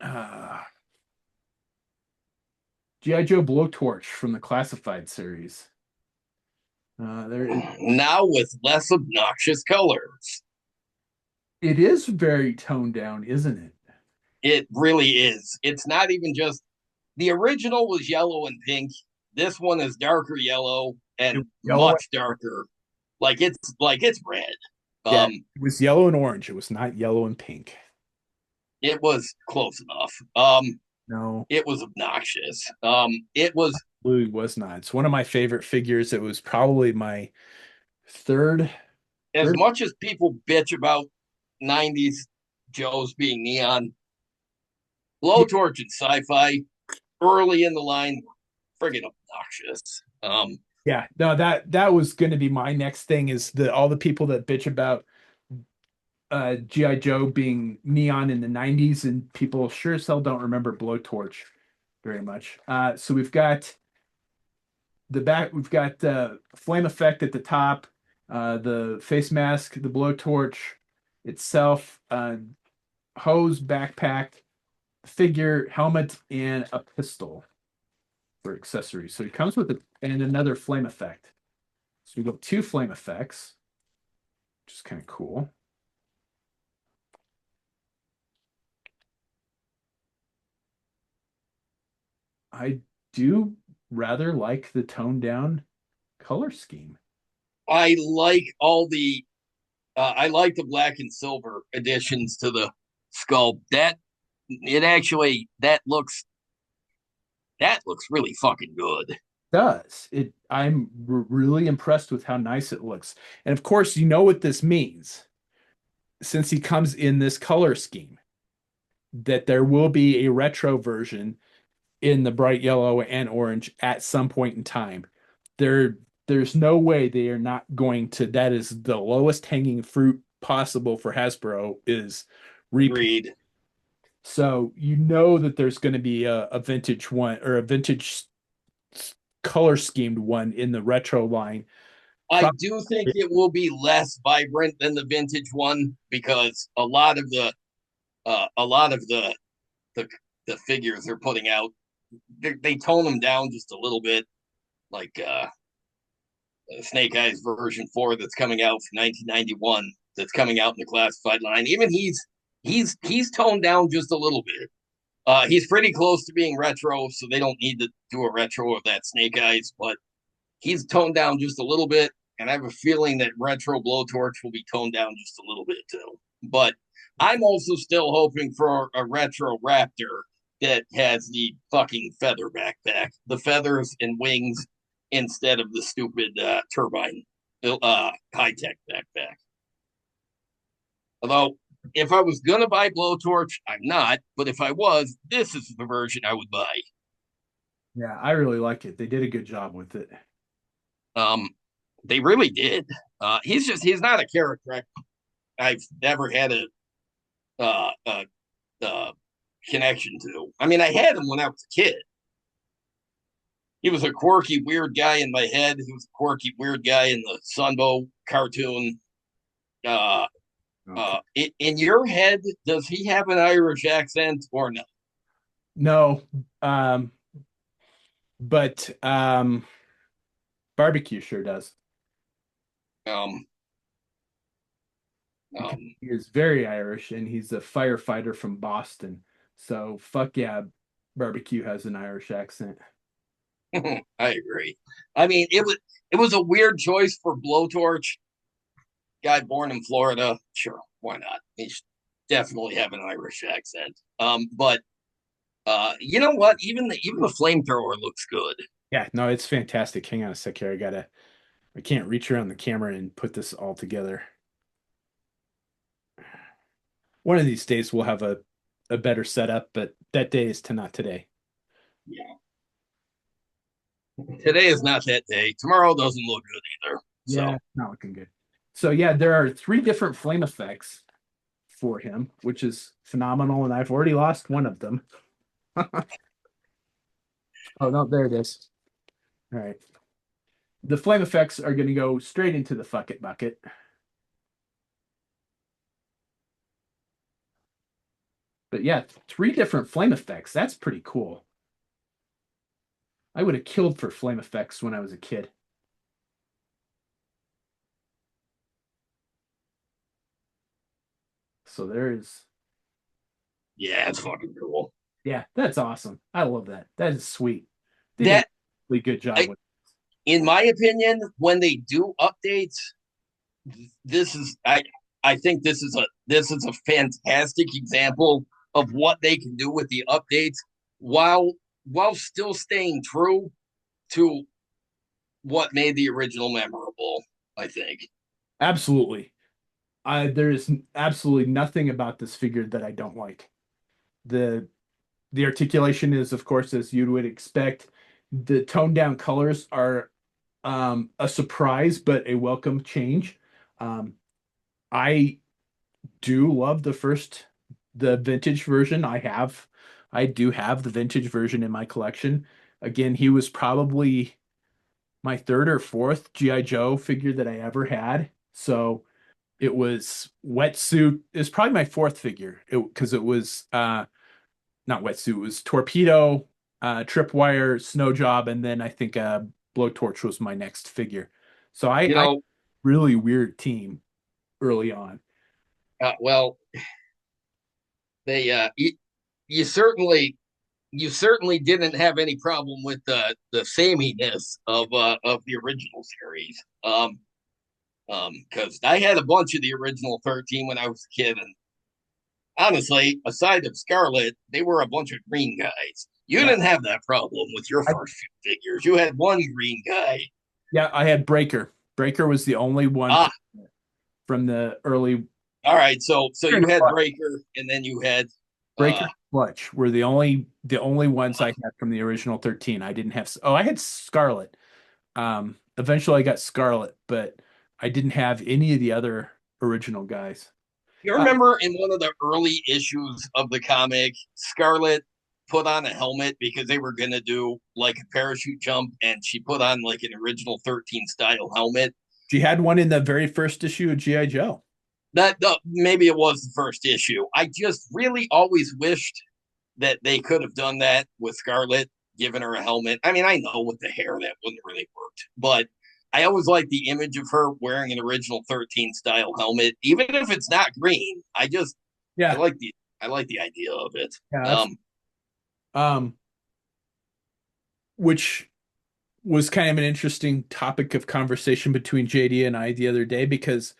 uh, G.I. Joe Blowtorch from the Classified series. There, Now with less obnoxious colors. it is very toned down, isn't it? It really is. It's not even just the original was yellow and pink. This one is darker yellow It was and yellow. much darker. Like it's red. Yeah, Um, it was yellow and orange. It was not yellow and pink. it was close enough. No, It was obnoxious. It was blue was not. It's one of my favorite figures. It was probably my third, as third. much as people bitch about '90s Joes being neon, Yeah, blowtorch and sci-fi early in the line, friggin' obnoxious. yeah. No, that was going to be my next thing is the all the people that bitch about GI Joe being neon in the 90s, and people sure as hell don't remember Blowtorch very much. So we've got flame effect at the top, the face mask, the blowtorch itself, hose, backpack, figure, helmet, and a pistol for accessories. So it comes with and another flame effect. So we got two flame effects, which is kind of cool. I do rather like the toned down color scheme. I like all the I like the black and silver additions to the sculpt. That looks really fucking good. Does it? I'm really impressed with how nice it looks. And of course, you know what this means since he comes in this color scheme, that there will be a retro version in the bright yellow and orange at some point in time. There, there's no way they are not going to. That is the lowest hanging fruit possible for Hasbro is repaint. Agreed. So you know that there's going to be a vintage one or a vintage color schemed one in the retro line. I Probably, do think it will be less vibrant than the vintage one because a lot of the the figures they're putting out they tone them down just a little bit, like Snake Eyes version 4 that's coming out from 1991 that's coming out in the classified line. Even he's toned down just a little bit. He's pretty close to being retro, so they don't need to do a retro of that Snake Eyes, but he's toned down just a little bit. And I have a feeling that retro Blowtorch will be toned down just a little bit too. But I'm also still hoping for a retro Raptor that has the fucking feather backpack, the feathers and wings instead of the stupid turbine high tech backpack. Although, if I was gonna buy Blowtorch, I'm not. But if I was, this is the version I would buy. yeah, I really like it. They did a good job with it. Um, they really did. He's not a character I've never had a connection to. I mean, I had him when I was a kid. He was a quirky, weird guy in my head. He was a quirky, weird guy in the Sunbow cartoon. Uh, Okay. in your head, does he have an Irish accent or no? No, but barbecue sure does. Um, Because um, he is very Irish and he's a firefighter from Boston. So fuck yeah, barbecue has an Irish accent. I agree. I mean, it was a weird choice for Blowtorch, guy born in Florida. Sure, why not? He should definitely have an Irish accent. But you know what? Even the flamethrower looks good. Yeah, no, it's fantastic. Hang on a sec here. I can't reach around the camera and put this all together. One of these days we'll have a better setup, but that day is to not today. Yeah. Today is not that day. Tomorrow doesn't look good either. Yeah, So not looking good. So yeah, there are three different flame effects for him, which is phenomenal, and I've already lost one of them. Oh no, there it is. All right. The flame effects are going to go straight into the fuck it bucket. But yeah, three different flame effects. That's pretty cool. I would have killed for flame effects when I was a kid. So there's, yeah, it's fucking cool. yeah, that's awesome. I love that. That is sweet. They did a That really good job I, with. in my opinion, when they do updates, this is I think this is a fantastic example of what they can do with the updates while while still staying true to what made the original memorable, I think. Absolutely. There is absolutely nothing about this figure that I don't like. The the articulation is, of course, as you would expect. The toned down colors are a surprise, but a welcome change. Um, I do love the vintage version. I do have the vintage version in my collection. Again, he was probably my third or fourth GI Joe figure that I ever had. So it was wetsuit. It was probably my fourth figure because it was not wetsuit. It was torpedo, tripwire, snow job, and then I think blowtorch was my next figure. So You I know, really weird team early on. well, they you certainly you certainly didn't have any problem with the sameness of the original series. Because I had a bunch of the original 13 when I was a kid, and honestly, aside of Scarlet, they were a bunch of green guys. You Yeah. didn't have that problem with your I, first few figures. You had one green guy. yeah, I had Breaker. Breaker was the only one Ah, from the early. all right. So you had Breaker, and then you had Breaker and Clutch were the only ones I had from the original 13. I didn't have, oh, I had Scarlet. Eventually I got Scarlet, but I didn't have any of the other original guys. You Uh, remember in one of the early issues of the comic, Scarlet put on a helmet because they were going to do like a parachute jump, and she put on like an original 13 style helmet. she had one in the very first issue of G.I. Joe. That maybe it was the first issue. I just really always wished that they could have done that with Scarlet, given her a helmet. I mean, I know with the hair that wouldn't really work, but I always like the image of her wearing an original 13 style helmet, even if it's not green. I Yeah, like the I like the idea of it. yeah, that's um, which was kind of an interesting topic of conversation between JD and I the other day because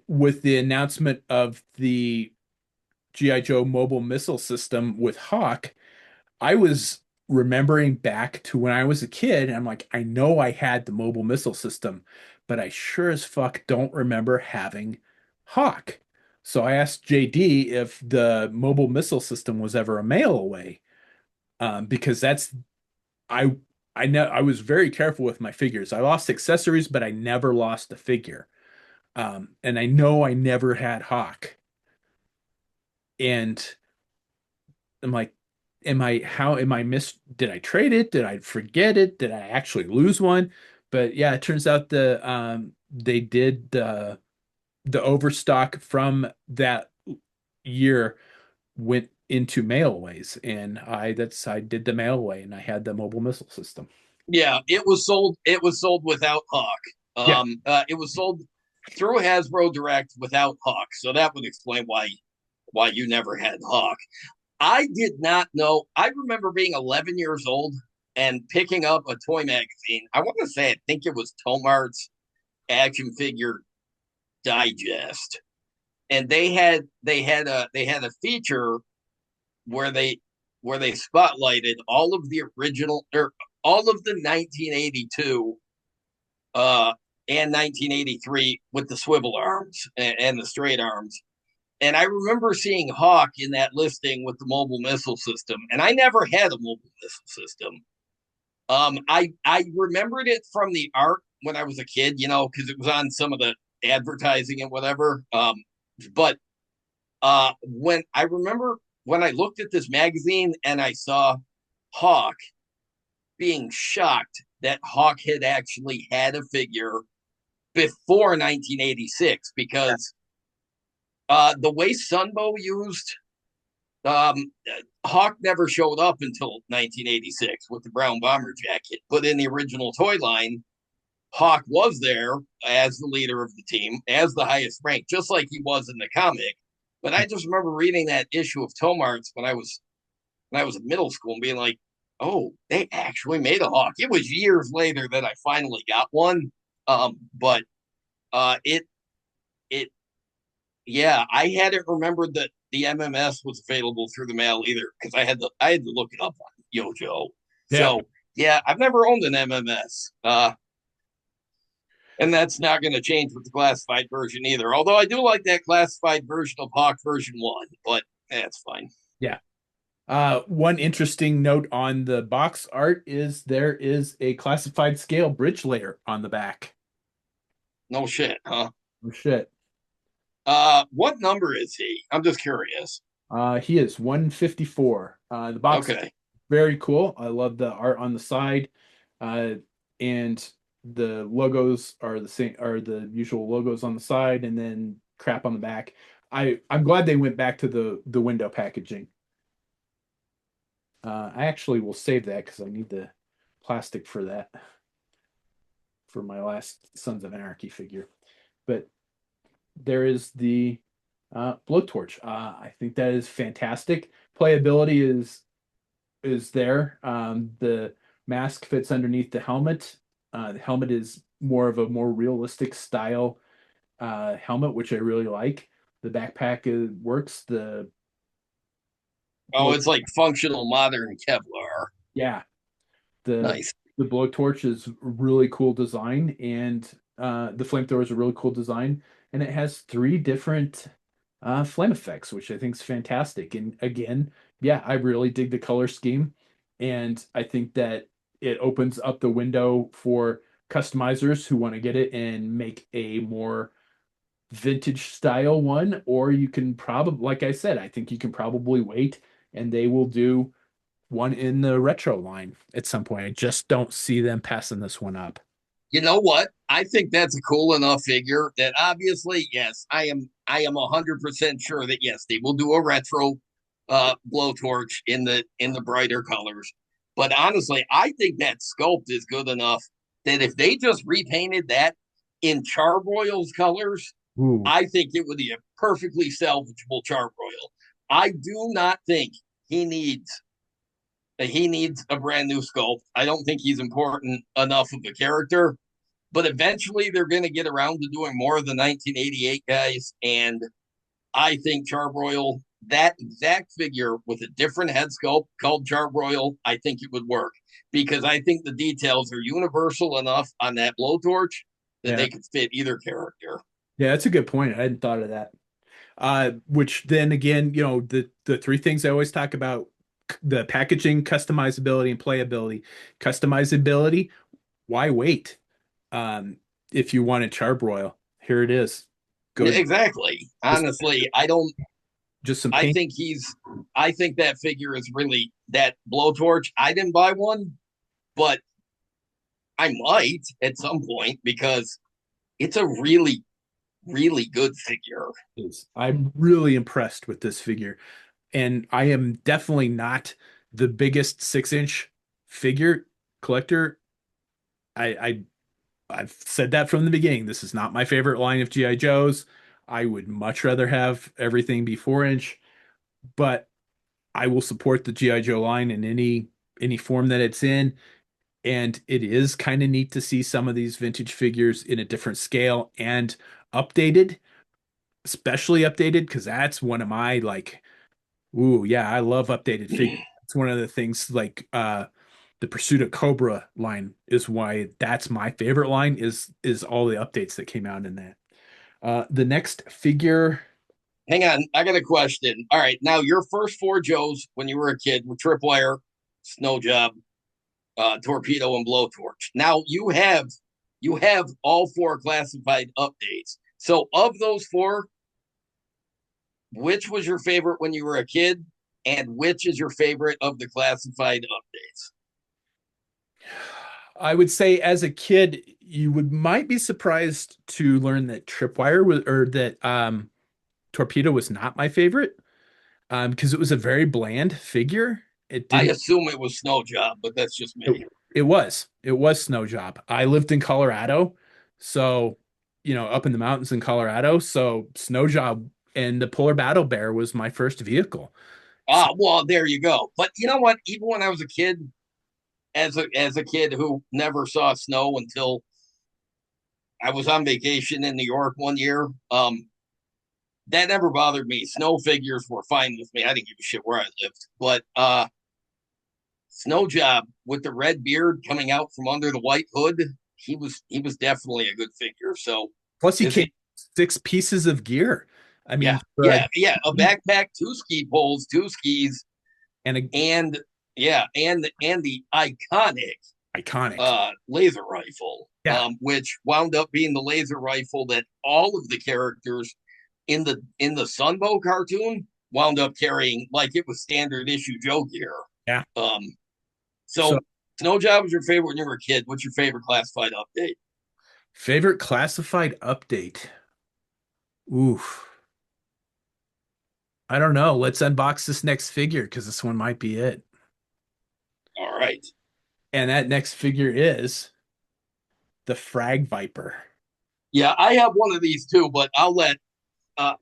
with the announcement of the G.I. Joe mobile missile system with Hawk, I was remembering back to when I was a kid, and I'm like, I know I had the mobile missile system, but I sure as fuck don't remember having Hawk. So I asked JD if the mobile missile system was ever a mail away, because I I know I was very careful with my figures. I lost accessories, but I never lost a figure. And I know I never had Hawk. And I'm like, am I did I trade it? Did I forget it? Did I actually lose one? But yeah, it turns out they did the overstock from that year went into mailaways, and I did the mailaway, and I had the mobile missile system. Yeah, it was sold. It was sold without Hawk. Yeah. It was sold through Hasbro Direct without Hawk. So that would explain why you never had Hawk. I did not know. I remember being 11 years old and picking up a toy magazine. I want to say, I think it was Tomart's Action Figure Digest, and they had a feature where they spotlighted all of the original or all of the 1982 uh, and 1983 with the swivel arms and the straight arms. And I remember seeing Hawk in that listing with the mobile missile system, and I never had a mobile missile system. I remembered it from the art when I was a kid, because it was on some of the advertising and whatever. But when I remember when I looked at this magazine and I saw Hawk, being shocked that Hawk had actually had a figure before 1986 because the way Sunbow used um, Hawk never showed up until 1986 with the brown bomber jacket. But in the original toy line, Hawk was there as the leader of the team, as the highest rank, just like he was in the comic. But I just remember reading that issue of Tomart's when I was in middle school and being like, "Oh, they actually made a Hawk." It was years later that I finally got one. But it yeah, I hadn't remembered that the MMS was available through the mail either because I had to look it up on YoJo. Yeah. So yeah, I've never owned an MMS, and that's not going to change with the classified version either. Although I do like that classified version of Hawk version 1, but that's fine. Yeah. One interesting note on the box art is there is a classified scale bridge layer on the back. No shit, huh? Oh shit. What number is he? I'm just curious. He is 154. The box is Okay. very cool. I love the art on the side. Uh, and the logos are the same, are the usual logos on the side, and then crap on the back. I'm glad they went back to the window packaging. I actually will save that because I need the plastic for that for my last Sons of Anarchy figure. But there is the blowtorch. I think that is fantastic. Playability is there. The mask fits underneath the helmet. The helmet is more realistic style helmet, which I really like. The backpack works. The Oh, blow, it's like functional modern Kevlar. yeah, the Nice. the blowtorch is really cool design, and the flamethrower is a really cool design, and it has three different Flame effects, which I think is fantastic. And again, yeah, I really dig the color scheme, and I think that it opens up the window for customizers who want to get it and make a more vintage style one, or you can probably, like I said, I think you can probably wait and they will do one in the retro line at some point. I just don't see them passing this one up. You know what? I think that's a cool enough figure that obviously, yes, I am 100% sure that yes, they will do a retro blowtorch in the brighter colors. But honestly, I think that sculpt is good enough that if they just repainted that in Charbroil's colors, Ooh, I think it would be a perfectly salvageable Charbroil. I do not think he needs he needs a brand new sculpt. I don't think he's important enough of a character, but eventually they're going to get around to doing more of the 1988 guys. And I think Charbroil, that exact figure with a different head sculpt called Charbroil, I think it would work because I think the details are universal enough on that blowtorch that yeah. they could fit either character. Yeah, that's a good point. I hadn't thought of that. Which then again, the three things I always talk about, the packaging, customizability, and playability. Customizability, why wait? Um, if you want a charbroil, here it is. Go Exactly. just Honestly, I don't. just some I paint. think he's. I think that figure is really that blowtorch. I didn't buy one, but I might at some point because it's a really, really good figure. I'm really impressed with this figure. And I am definitely not the biggest 6-inch figure collector. I I've said that from the beginning. This is not my favorite line of GI Joes. I would much rather have everything be 4-inch, but I will support the GI Joe line in any form that it's in. And it is kind of neat to see some of these vintage figures in a different scale and updated, especially updated, because that's one of my like, ooh, yeah, I love updated figures. It's one of the things like the Pursuit of Cobra line is why that's my favorite line is all the updates that came out in that. The next figure, Hang on, I got a question. All right, now your first four Joes when you were a kid were Tripwire, Snow Job, Torpedo, and Blowtorch. Now you have all four classified updates. So of those four, which was your favorite when you were a kid, and which is your favorite of the classified updates? I would say as a kid, you would might be surprised to learn that Tripwire was or that Torpedo was not my favorite because it was a very bland figure. It I didn't. assume it was Snow Job, but that's just It, me. it was Snow Job. I lived in Colorado, so up in the mountains in Colorado. So Snow Job and the Polar Battle Bear was my first vehicle. So Ah, well, there you go. But you know what? Even when I was a kid, as a kid who never saw snow until I was on vacation in New York one year, that never bothered me. Snow figures were fine with me. I didn't give a shit where I lived. But Snow Job with the red beard coming out from under the white hood, he was definitely a good figure. So plus he is came it with 6 pieces of gear. I yeah, mean, for a yeah, yeah, a backpack, two ski poles, two skis, and a and yeah, and the iconic iconic. laser rifle, Yeah. which wound up being the laser rifle that all of the characters in the Sunbow cartoon wound up carrying, like it was standard issue Joe gear. Yeah. Um, So so Snow Job was your favorite when you were a kid. What's your favorite classified update? favorite classified update. Oof. I don't know. Let's unbox this next figure because this one might be it. All right. And that next figure is the Frag Viper. Yeah, I have one of these too, but uh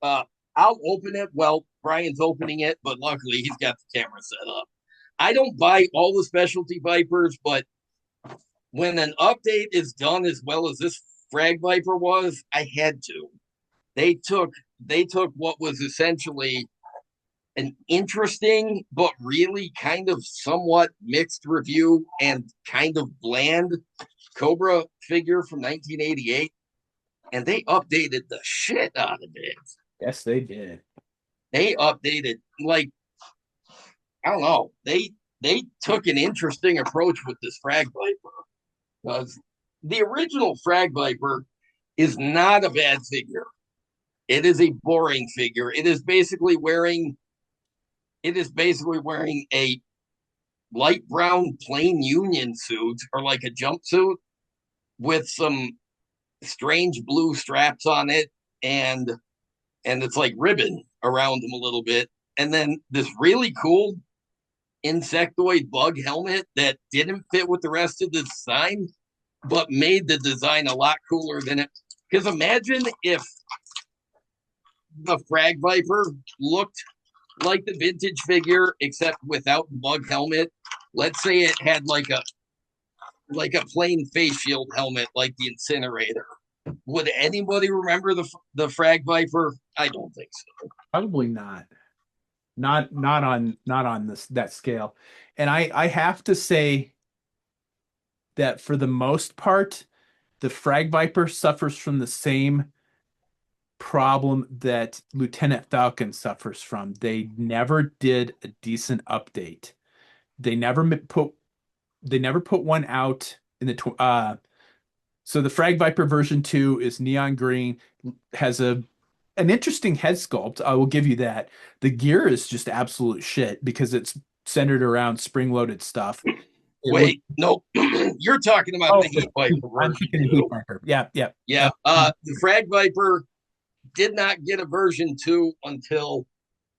uh I'll open it. Well, Brian's opening it, but luckily he's got the camera set up. I don't buy all the specialty Vipers, but when an update is done as well as this Frag Viper was, I had to. They took they took what was essentially an interesting but really kind of somewhat mixed review and kind of bland Cobra figure from 1988, and they updated the shit out of it. Yes, they did. They updated, like, I don't know. They took an interesting approach with this Frag Viper because the original Frag Viper is not a bad figure. It is a boring figure. It is basically wearing a light brown plain union suit or like a jumpsuit with some strange blue straps on it, and it's like ribbon around them a little bit, and then this really cool insectoid bug helmet that didn't fit with the rest of the design but made the design a lot cooler than it. Because imagine if the Frag Viper looked like the vintage figure except without the bug helmet. Let's say it had like a plain face shield helmet like the incinerator. Would anybody remember the Frag Viper? I don't think so. Probably not. Not on this that scale. And I have to say that for the most part, the Frag Viper suffers from the same problem that Lieutenant Falcon suffers from. They never did a decent update. They never put one out in the so the Frag Viper version 2 is neon green, has an interesting head sculpt. I will give you that. The gear is just absolute shit because it's centered around spring-loaded stuff. It looks. Wait, no, you're talking about Oh, the Heat Viper I'm version thinking of Heat two. Viper. Yeah, yeah. Yeah, the Frag Viper did not get a version two until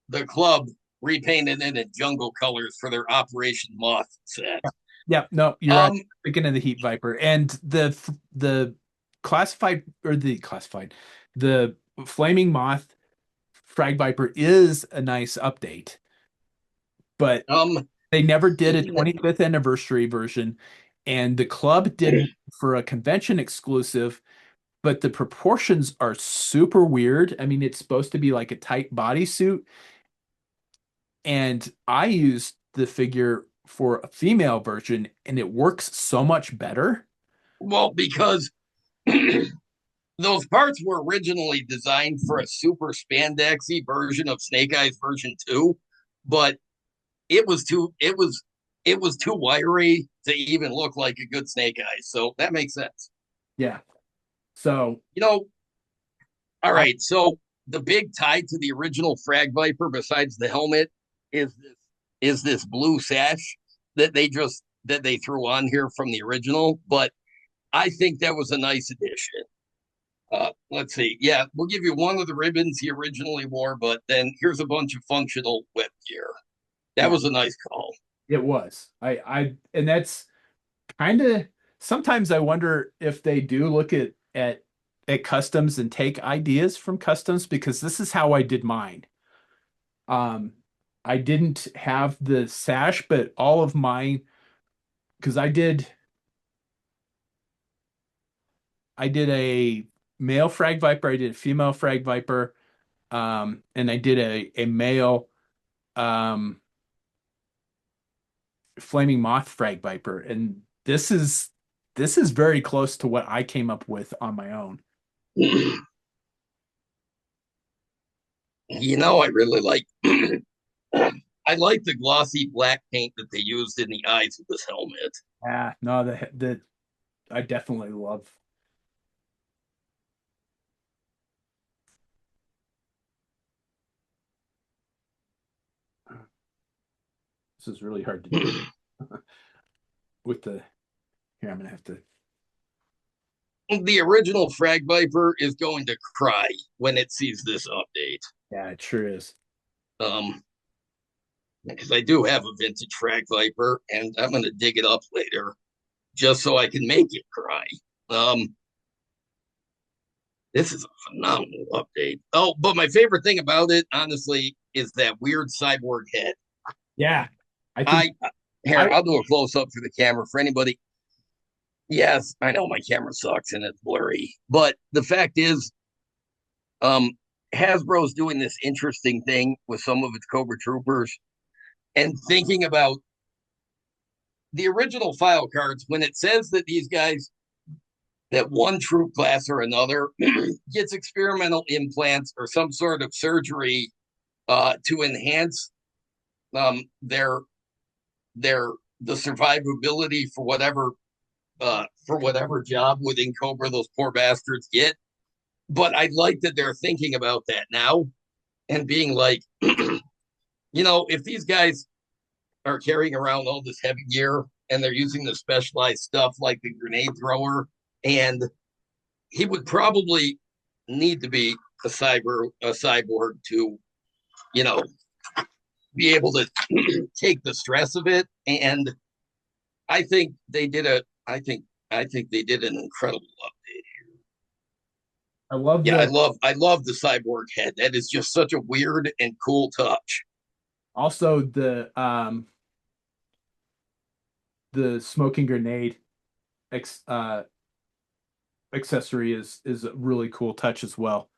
the club repainted it in jungle colors for their Operation Moth set. Yeah, yeah, no, you're right. Um, Thinking of the Heat Viper and the classified or the classified, the Flaming Moth Frag Viper is a nice update, but um, they never did a speaking 25th anniversary version, and the club of, did one for a convention exclusive, but the proportions are super weird. I mean, it's supposed to be like a tight bodysuit, and I used the figure for a female version, and it works so much better. well, because those parts were originally designed for a super spandexy version of Snake Eyes version two, but it was too it was it was too wiry to even look like a good Snake Eyes. So that makes sense. Yeah. So You know, all I right. So the big tie to the original Frag Viper, besides the helmet, is this blue sash that they threw on here from the original. But I think that was a nice addition. Let's see. Yeah, we'll give you one of the ribbons he originally wore, but then here's a bunch of functional web gear. That yeah, was a nice call. it was. And that's kind of sometimes I wonder if they do look at customs and take ideas from customs because this is how I did mine. Um, I didn't have the sash, but all of mine because I did a male frag viper, I did a female frag viper, and I did a male um flaming moth frag viper, and this is very close to what I came up with on my own. I really like. I like the glossy black paint that they used in the eyes of this helmet. Ah, no, the I definitely love. This is really hard to do with the here. I'm gonna have to. The original Frag Viper is going to cry when it sees this update. Yeah, it sure is. Um, because I do have a vintage Frag Viper, and I'm going to dig it up later just so I can make it cry. Um, this is a phenomenal update. Oh, but my favorite thing about it, honestly, is that weird cyborg head. Yeah, I think I Here, I I'll do a close up for the camera for anybody. Yes, I know my camera sucks and it's blurry, but the fact is, um, Hasbro's doing this interesting thing with some of its Cobra Troopers and thinking about the original file cards when it says that these guys that one troop class or another gets experimental implants or some sort of surgery to enhance their their the survivability for whatever job within Cobra those poor bastards get. But I like that they're thinking about that now and being like, if these guys are carrying around all this heavy gear and they're using the specialized stuff like the grenade thrower, and he would probably need to be a cyborg to, you know, be able to take the stress of it. And I think they did a I think they did an incredible update. I love Yeah, the I love the cyborg head. That is just such a weird and cool touch. also the smoking grenade ex, accessory is a really cool touch as well.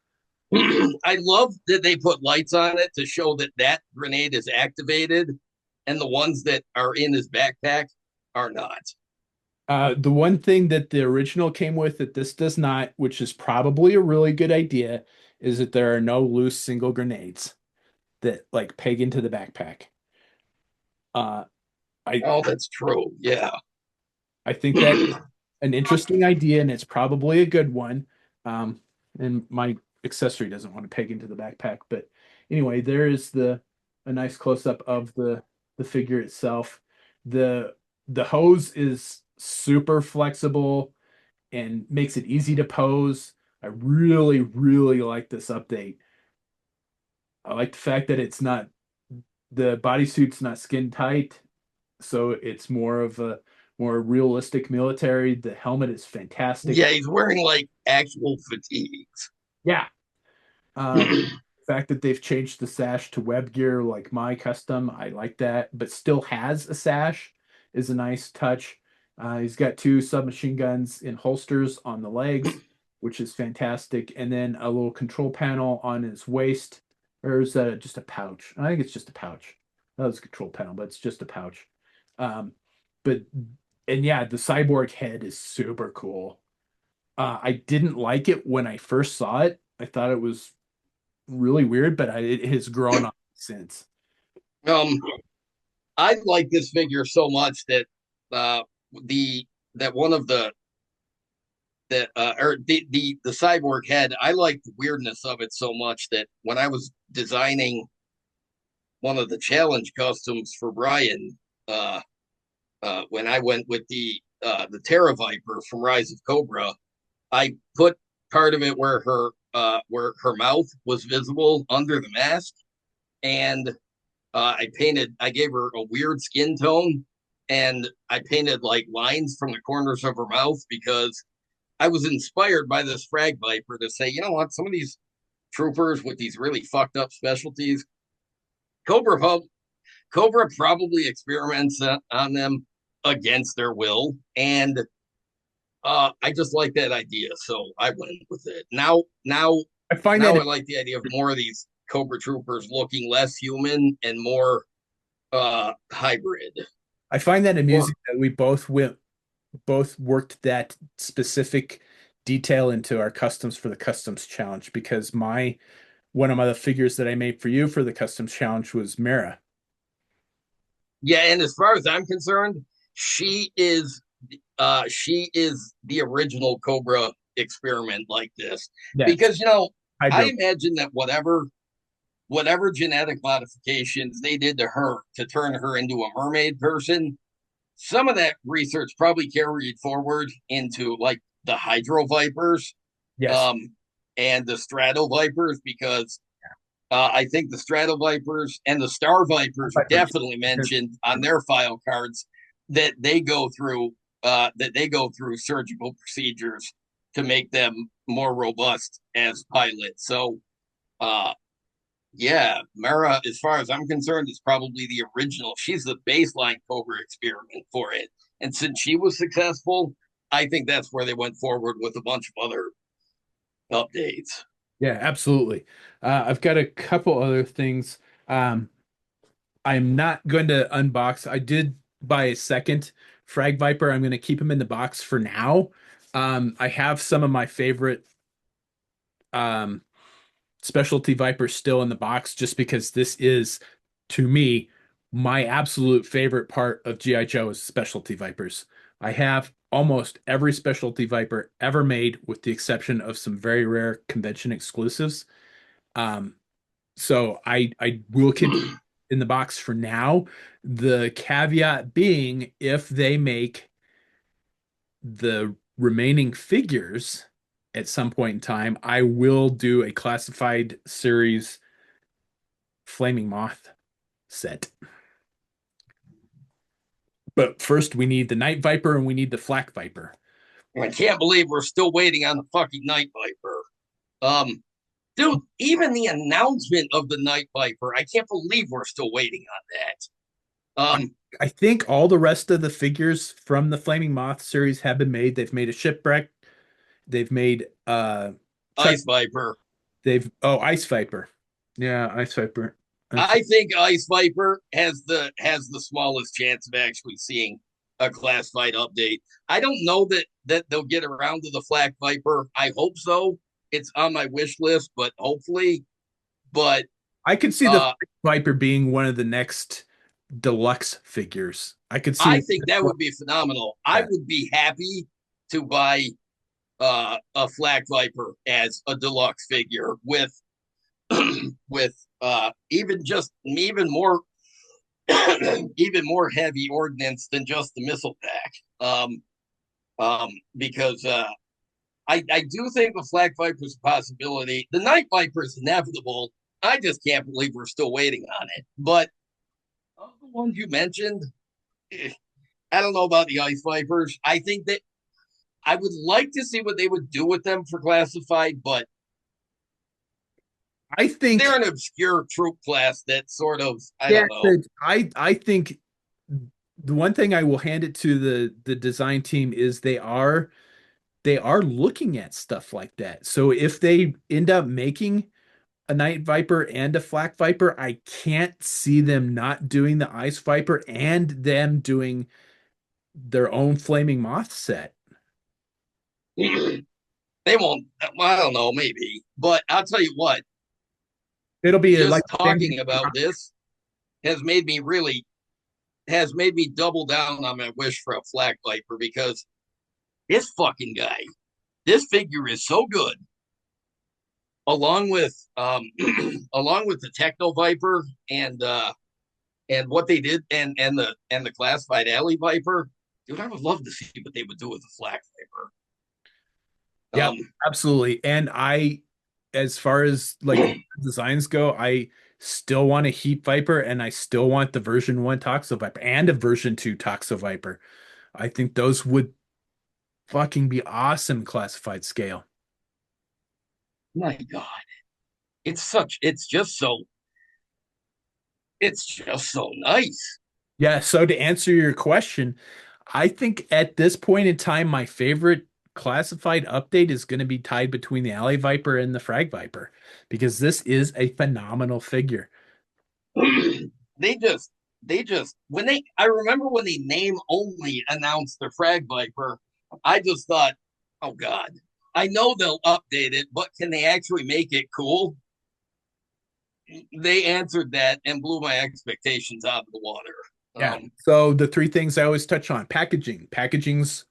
I love that they put lights on it to show that that grenade is activated, and the ones that are in his backpack are not. The one thing that the original came with that this does not, which is probably a really good idea, is that there are no loose single grenades that like peg into the backpack. Uh, I Oh, that's true. Yeah. I think that an interesting idea, and it's probably a good one. And my accessory doesn't want to peg into the backpack, but anyway, there is the a nice close up of the figure itself. The the hose is super flexible and makes it easy to pose. I really, really like this update. I like the fact that it's not the bodysuit's not skin tight, so it's more of a more realistic military. The helmet is fantastic. Yeah, he's wearing like actual fatigues. Yeah. The fact that they've changed the sash to web gear like my custom, I like that, but still has a sash is a nice touch. He's got two submachine guns in holsters on the legs, which is fantastic, and then a little control panel on his waist. Or is that just a pouch? I think it's just a pouch. That was a control panel, but it's just a pouch. Um, but and yeah, the cyborg head is super cool. I didn't like it when I first saw it. I thought it was really weird, but it has grown on since. Um, I like this figure so much that uh, the that one of the or the cyborg head. I like the weirdness of it so much that when I was designing one of the challenge customs for Brian, uh, when I went with the Terra Viper from Rise of Cobra, I put part of it where her mouth was visible under the mask, and I gave her a weird skin tone, and I painted like lines from the corners of her mouth because I was inspired by this frag viper to say, you know what, some of these troopers with these really fucked up specialties, Cobra Cobra probably experiments on them against their will, and I just like that idea, so I went with it. I find Now that I like the idea of more of these Cobra troopers looking less human and more hybrid. I find that Or amusing that we both worked that specific detail into our customs for the customs challenge because my one of my the figures that I made for you for the customs challenge was Mara. yeah, and as far as I'm concerned, she is she is the original Cobra experiment like this. Yes, Because I Hydro. imagine that whatever genetic modifications they did to her to turn her into a mermaid person, some of that research probably carried forward into like the Hydro Vipers Yes. um, and the Strato Vipers because I think the Strato Vipers and the Star Vipers Vipers. definitely mentioned on their file cards that they go through surgical procedures to make them more robust as pilots. So uh, yeah, Mara, as far as I'm concerned, is probably the original. She's the baseline Cobra experiment for it. And since she was successful, I think that's where they went forward with a bunch of other updates. Yeah, absolutely. I've got a couple other things. Um, I'm not going to unbox. I did buy a second Frag Viper. I'm going to keep him in the box for now. I have some of my favorite um specialty Vipers still in the box just because this is, to me, my absolute favorite part of GI Joe is specialty Vipers. I have almost every specialty Viper ever made, with the exception of some very rare convention exclusives. Um, so I will keep in the box for now. The caveat being, if they make the remaining figures at some point in time, I will do a classified series Flaming Moth set. But first, we need the Night Viper and we need the Flak Viper. I can't believe we're still waiting on the fucking Night Viper. Um, Dude, even the announcement of the Night Viper, I can't believe we're still waiting on that. I, I think all the rest of the figures from the Flaming Moth series have been made. They've made a Shipwreck. They've made Chuck. Ice Viper. They've Ice Viper. Yeah, Ice Viper. I think Ice Viper has the smallest chance of actually seeing a classified update. I don't know that they'll get around to the Flak Viper. I hope so. It's on my wish list, but hopefully. But I could see the uh, Viper being one of the next deluxe figures. I could see I think that would be phenomenal. I that. would be happy to buy a Flak Viper as a deluxe figure with with even just even more even more heavy ordnance than just the missile pack. Because I do think the Flak Viper is a possibility. The Night Viper is inevitable. I just can't believe we're still waiting on it. But of the ones you mentioned, I don't know about the Ice Vipers. I think that I would like to see what they would do with them for classified, but I they're think, an obscure troop class that sort of I yeah, don't know. I think the one thing I will hand it to the design team is they are looking at stuff like that. So if they end up making a Night Viper and a Flak Viper, I can't see them not doing the Ice Viper and them doing their own Flaming Moth set. They won't. Well, I don't know, maybe, but I'll tell you what. It'll be like Just talking about this has made me really has made me double down on my wish for a Flak Viper because this fucking guy, this figure is so good. Along with along with the Techno Viper and what they did and the classified Alley Viper, dude, I would love to see what they would do with the Flak Viper. Yeah, Um, absolutely. And as far as like designs go, I still want a Heat Viper and I still want the version 1 Toxo Viper and a version 2 Toxo Viper. I think those would fucking be awesome classified scale. my God, it's just so nice. Yeah, so to answer your question, I think at this point in time, my favorite classified update is going to be tied between the Alley Viper and the Frag Viper because this is a phenomenal figure. they just they just when they I remember when they name only announced the Frag Viper, I just thought, oh God, I know they'll update it, but can they actually make it cool? They answered that and blew my expectations out of the water. Yeah. Um, So the three things I always touch on: packaging. Packaging's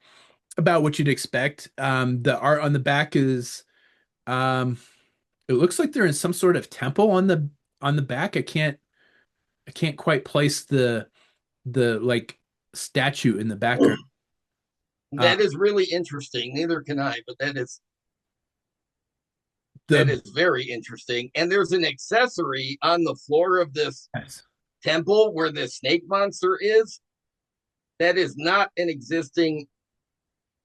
about what you'd expect. The art on the back is it looks like they're in some sort of temple on the back. I can't quite place the like statue in the background. Uh that is really interesting. Neither can I, but that the is very interesting. And there's an accessory on the floor of this yes. temple where the snake monster is. That is not an existing,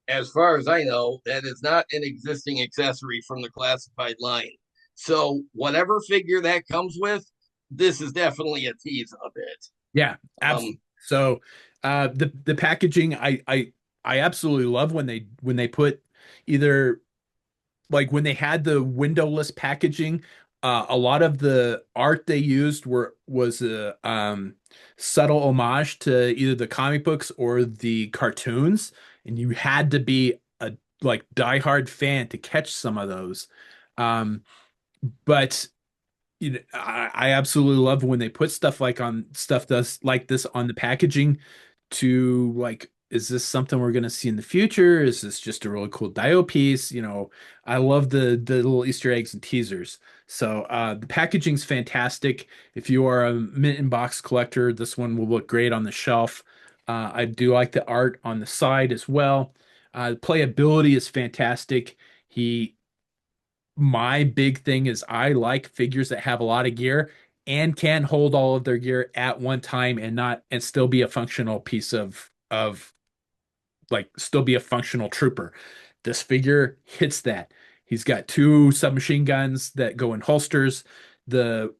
as far as I know, that is not an existing accessory from the classified line. So whatever figure that comes with, this is definitely a tease of it. Yeah, absolutely. Um, So the packaging I absolutely love when they put either like when they had the windowless packaging, a lot of the art they used was a subtle homage to either the comic books or the cartoons, and you had to be a like diehard fan to catch some of those. Um, but I absolutely love when they put stuff like on stuff does like this on the packaging to like, is this something we're going to see in the future? Is this just a really cool dio piece? I love the little Easter eggs and teasers. So the packaging's fantastic. If you are a mint in box collector, this one will look great on the shelf. I do like the art on the side as well. Playability is fantastic. He My big thing is I like figures that have a lot of gear and can hold all of their gear at one time and not and still be a functional piece of like still be a functional trooper. This figure hits that. He's got two submachine guns that go in holsters. The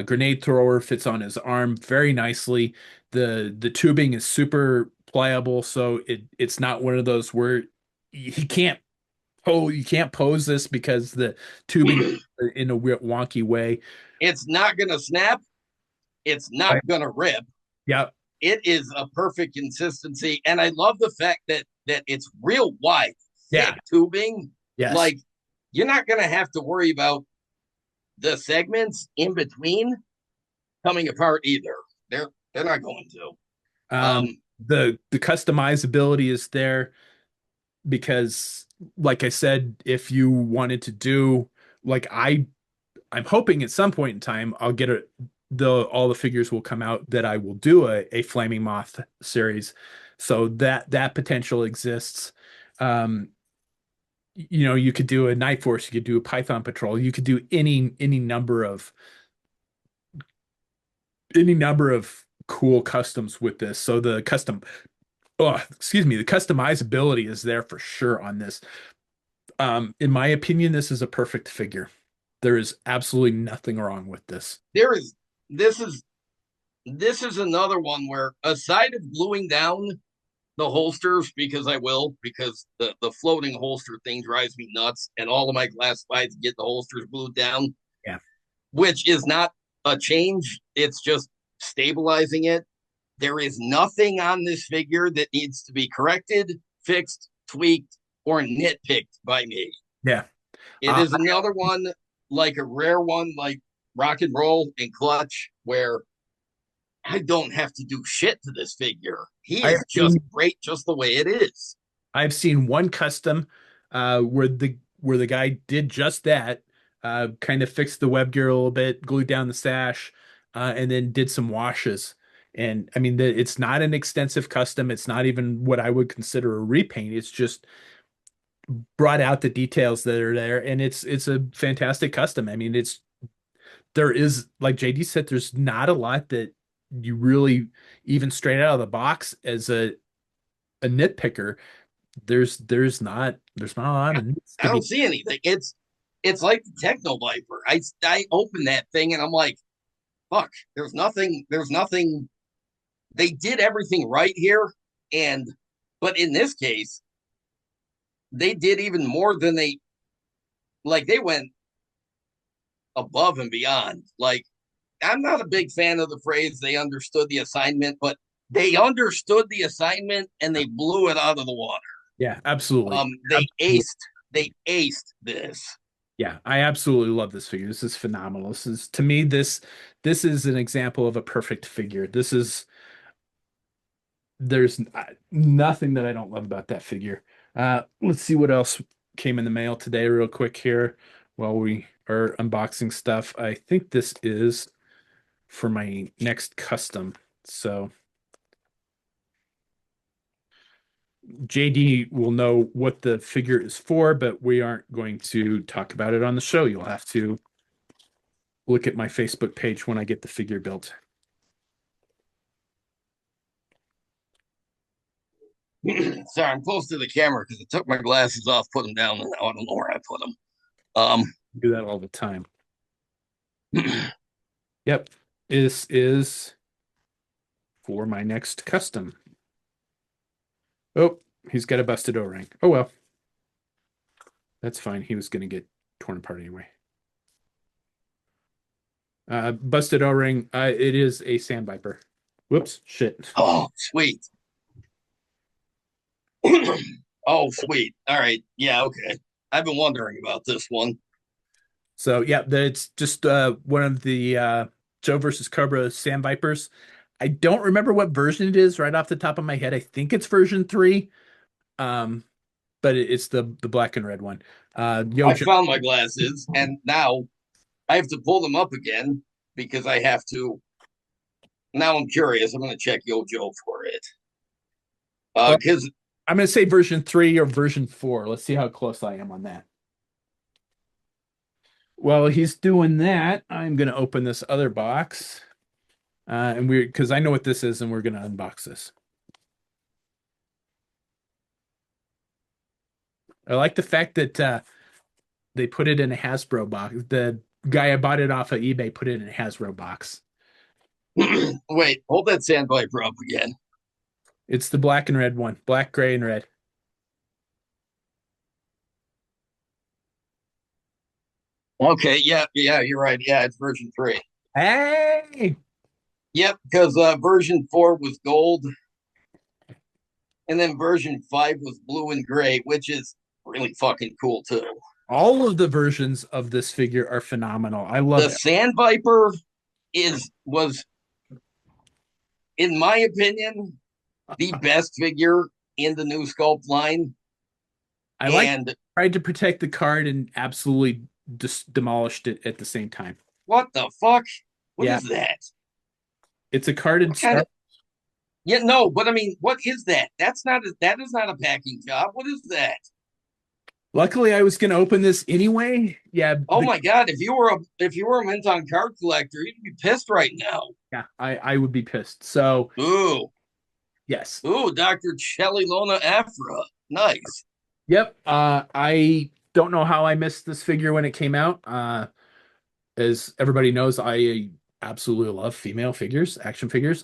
grenade thrower fits on his arm very nicely. The tubing is super pliable, so it's not one of those where he can't you can't pose this because the tubing in a weird wonky way. It's not going to snap. It's not Right. going to rip. Yeah. It is a perfect consistency, and I love the fact that it's real wide, Yeah. thick tubing. Yes. Like you're not going to have to worry about the segments in between coming apart either. They're not going to. Um, Um, the customizability is there because, like I said, if you wanted to do like I'm hoping at some point in time I'll get the all the figures will come out that I will do a Flaming Moth series. So that potential exists. Um, you could do a Night Force, you could do a Python Patrol, you could do any number of cool customs with this. So the customizability is there for sure on this. In my opinion, this is a perfect figure. There is absolutely nothing wrong with this. there is this is this is another one where aside of gluing down the holsters because I will because the floating holster thing drives me nuts, and all of my classifieds get the holsters glued down, Yeah. which is not a change. It's just stabilizing it. There is nothing on this figure that needs to be corrected, fixed, tweaked, or nitpicked by me. Yeah. It is another one like a rare one like Rock and Roll and Clutch where I don't have to do shit to this figure. He I have is just seen great just the way it is. I've seen one custom where the guy did just that, kind of fixed the web gear a little bit, glued down the sash, and then did some washes. And I mean, it's not an extensive custom. It's not even what I would consider a repaint. It's just brought out the details that are there, and it's a fantastic custom. I mean, there is, like JD said, there's not a lot that you really, even straight out of the box as a nitpicker, there's not a lot of nits I to don't be. see anything. It's like the Techno Viper. I open that thing and I'm like, fuck, there's nothing, there's nothing. They did everything right here. And but in this case, they did even more than they went above and beyond. Like I'm not a big fan of the phrase they understood the assignment, but they understood the assignment and they blew it out of the water. Yeah, absolutely. Absolutely. They aced this. Yeah, I absolutely love this figure. This is phenomenal. This is to me this is an example of a perfect figure. There's nothing that I don't love about that figure. Let's see what else came in the mail today real quick here while we are unboxing stuff. I think this is for my next custom. So JD will know what the figure is for, but we aren't going to talk about it on the show. You'll have to look at my Facebook page when I get the figure built. Sorry, I'm close to the camera because I took my glasses off, put them down, and now I don't know where I put them. I do that all the time. Yep. This is for my next custom. Oh, he's got a busted O-ring. Oh well, that's fine. He was going to get torn apart anyway. Busted O-ring. It is a sand viper. Whoops, shit. oh, sweet. Oh, sweet. All right. Yeah, okay. I've been wondering about this one. So yeah, it's just one of the Joe versus Cobra Sand Vipers. I don't remember what version it is right off the top of my head. I think it's version 3. Um, but it's the black and red one. Yo I Joe. found my glasses and now I have to pull them up again because I have to. Now I'm curious. I'm going to check Yojo for it. Well, Because I'm gonna say version 3 or version 4. Let's see how close I am on that. While he's doing that, I'm gonna open this other box. And we're because I know what this is, and we're gonna unbox this. I like the fact that they put it in a Hasbro box. The guy I bought it off of eBay put it in a Hasbro box. wait, hold that sandpiper up again. It's the black and red one, black, gray, and red. Okay, yeah, yeah, you're right. Yeah, it's version 3. Hey, Yep, because version 4 was gold, and then version 5 was blue and gray, which is really fucking cool too. all of the versions of this figure are phenomenal. I love The it. Sandviper was, in my opinion, the best figure in the new sculpt line. I like And tried to protect the card and absolutely just demolished it at the same time. what the fuck? What Yeah, is that? it's a carded What kind star. of Yeah, no, but I mean, what is that? That is not a packing job. What is that? Luckily, I was going to open this anyway. Yeah, Oh my god, if you were a mint on card collector, you'd be pissed right now. I would be pissed. So Ooh, yes, ooh, Dr. Shelly Lona Afra. Nice. yep. I don't know how I missed this figure when it came out. As everybody knows, I absolutely love female figures, action figures.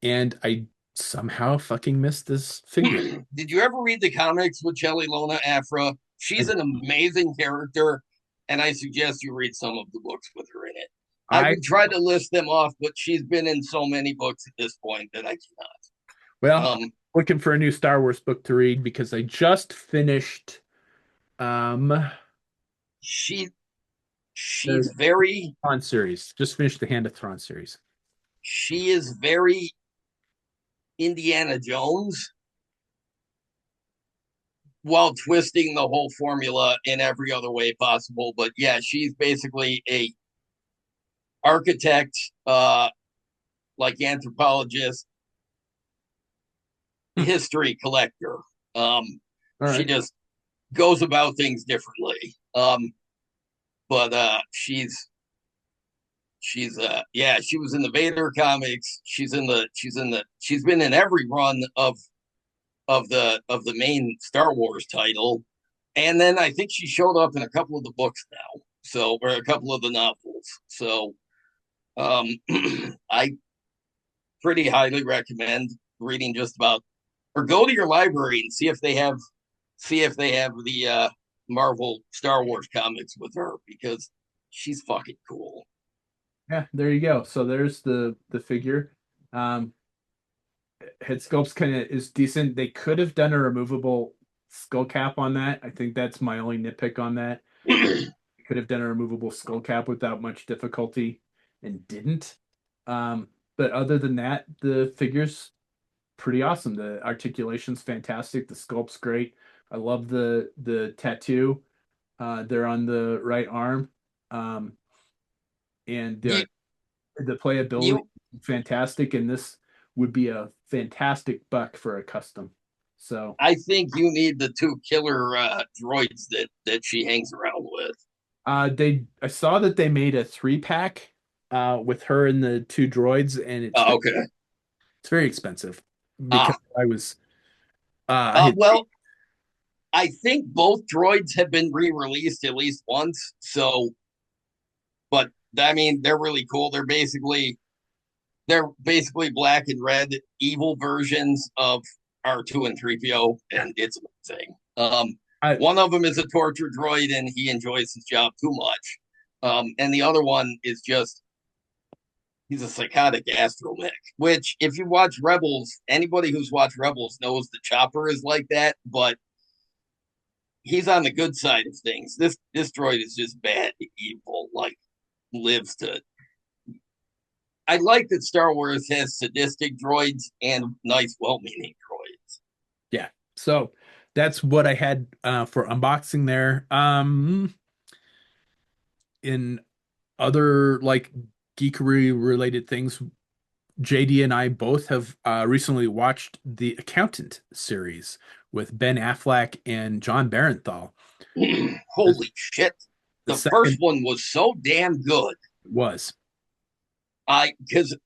And I somehow fucking missed this figure. Did you ever read the comics with Shelly Lona Afra? She's an amazing character, and I suggest you read some of the books with her in it. I I would try to list them off, but she's been in so many books at this point that I well, cannot. I'm looking for a new Star Wars book to read because I just finished um She the she's very Thrawn series. Just finished the Hand of Thrawn series. she is very Indiana Jones while twisting the whole formula in every other way possible. But yeah, she's basically a architect, like anthropologist, Hmm. history collector. Um, All she right. just goes about things differently. But yeah, she was in the Vader comics. She's been in every run of the main Star Wars title. And then I think she showed up in a couple of the books now. So, or a couple of the novels. So, um, I pretty highly recommend reading just about, or go to your library and see if they have the Marvel Star Wars comics with her because she's fucking cool. Yeah, there you go. So there's the figure. Um, Head sculpt's kind of is decent. They could have done a removable skull cap on that. I think that's my only nitpick on that. Could have done a removable skull cap without much difficulty and didn't. But other than that, the figure's pretty awesome. The articulation's fantastic. The sculpt's great. I love the tattoo. They're on the right arm. Um, and you the playability you is fantastic, and this would be a fantastic buck for a custom. So I think you need the two killer droids that she hangs around with. I saw that they made a 3 pack with her and the 2 droids, and Okay. it's very expensive because Ah. I was I had Well, I think both droids have been re-released at least once. So, but I mean, they're really cool. They're basically black and red evil versions of R2 and 3PO, and it's amazing. I One of them is a torture droid, and he enjoys his job too much. And the other one is just He's a psychotic astromech, which, if you watch Rebels, anybody who's watched Rebels knows the Chopper is like that, but he's on the good side of things. This droid is just bad, evil, like lives to. I like that Star Wars has sadistic droids and nice, well-meaning droids. Yeah. So that's what I had for unboxing there. In other like geekery related things, JD and I both have recently watched the Accountant series with Ben Affleck and John Barenthal. The, Holy shit! the The first second one was so damn good. was, I because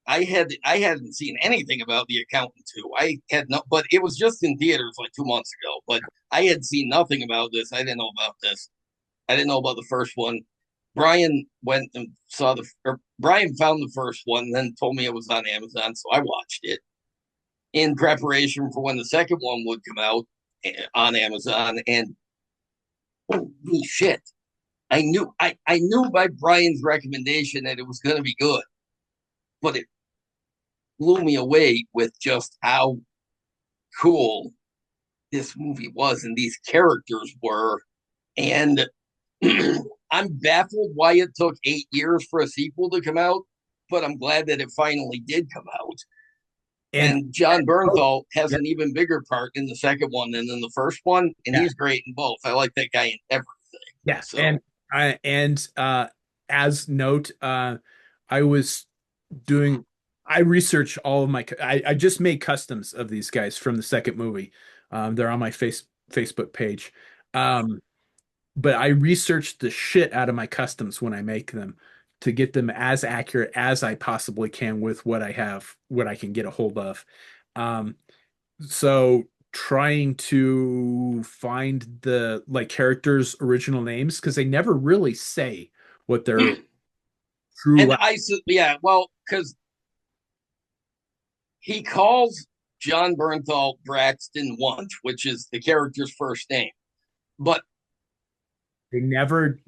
I hadn't seen anything about the Accountant 2. I had no, but it was just in theaters like 2 months ago. But I had seen nothing about this. I didn't know about this. I didn't know about the first one. Brian went and saw or Brian found the first one, and then told me it was on Amazon, so I watched it in preparation for when the second one would come out on Amazon. And holy shit, I knew by Brian's recommendation that it was going to be good, but it blew me away with just how cool this movie was and these characters were. And I'm baffled why it took 8 years for a sequel to come out, but I'm glad that it finally did come out. and And John oh, Bernthal has yeah, an even bigger part in the second one than in the first one, and yeah, he's great in both. I like that guy in everything. yeah, So and as note, I was doing I research all of I just made customs of these guys from the second movie. They're on my Facebook page. Um, but I researched the shit out of my customs when I make them to get them as accurate as I possibly can with what I have, what I can get a hold of. Um, so trying to find the like characters' original names because they never really say what their true and yeah, well, because he calls John Bernthal Braxton Wunt, which is the character's first name. But they never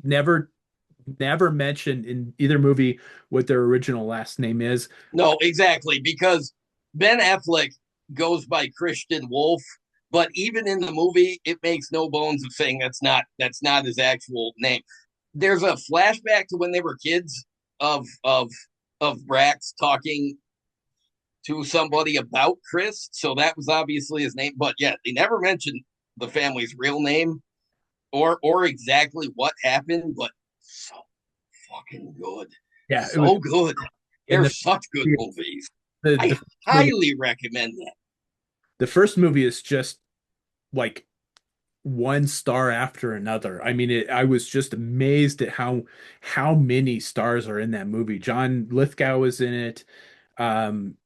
mention in either movie what their original last name is. no, exactly, because Ben Affleck goes by Christian Wolf, but even in the movie, it makes no bones of saying that's not his actual name. There's a flashback to when they were kids of Brax talking to somebody about Chris, so that was obviously his name. But yeah, they never mentioned the family's real name or exactly what happened. But so fucking good, Yeah, it was so good. in They're such good movies. the I first movie. highly recommend that. The first movie is just like one star after another. I mean, I was just amazed at how many stars are in that movie. John Lithgow is in it. Um,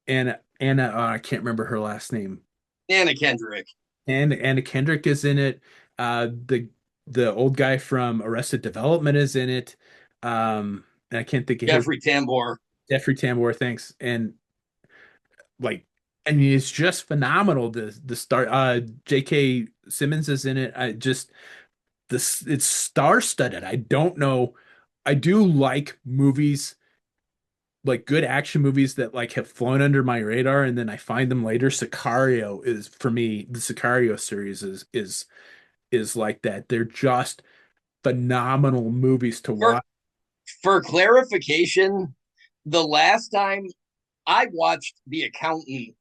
Anna, I can't remember her last name. Anna Kendrick, And Anna Kendrick is in it. The old guy from Arrested Development is in it. And I can't think of his Jeffrey Tambor. Jeffrey Tambor, thanks. And like, I mean, it's just phenomenal. The star, J.K. Simmons is in it. I just this it's star-studded. I don't know. I do like movies, like good action movies that like have flown under my radar, and then I find them later. Sicario is for me, the Sicario series is like that. They're just phenomenal movies to For watch. for clarification, the last time I watched The Accountant,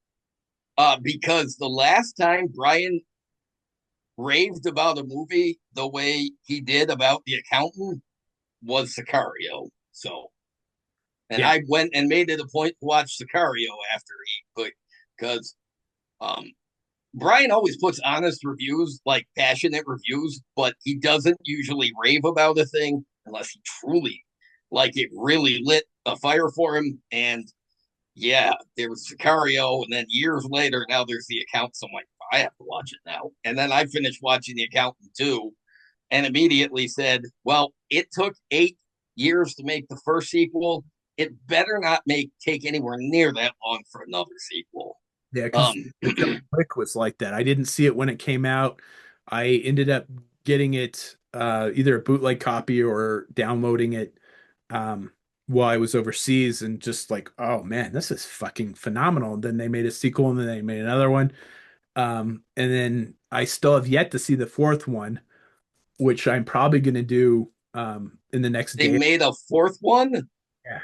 because the last time Brian raved about a movie the way he did about The Accountant was Sicario. So, and Yeah, I went and made it a point to watch Sicario after he put, because um, Brian always puts honest reviews, like passionate reviews, but he doesn't usually rave about a thing unless he truly, like, it really lit a fire for him. And yeah, there was Sicario, and then years later, now there's The Accountant. So I'm like, I have to watch it now. And then I finished watching The Accountant too, and immediately said, well, it took 8 years to make the first sequel. It better not take anywhere near that long for another sequel. yeah, Um, because the John Wick was like that. I didn't see it when it came out. I ended up getting it either a bootleg copy or downloading it. while I was overseas and just like, oh man, this is fucking phenomenal. And then they made a sequel and then they made another one. And then I still have yet to see the fourth one, which I'm probably going to do in the next They day. made a fourth one. Yeah.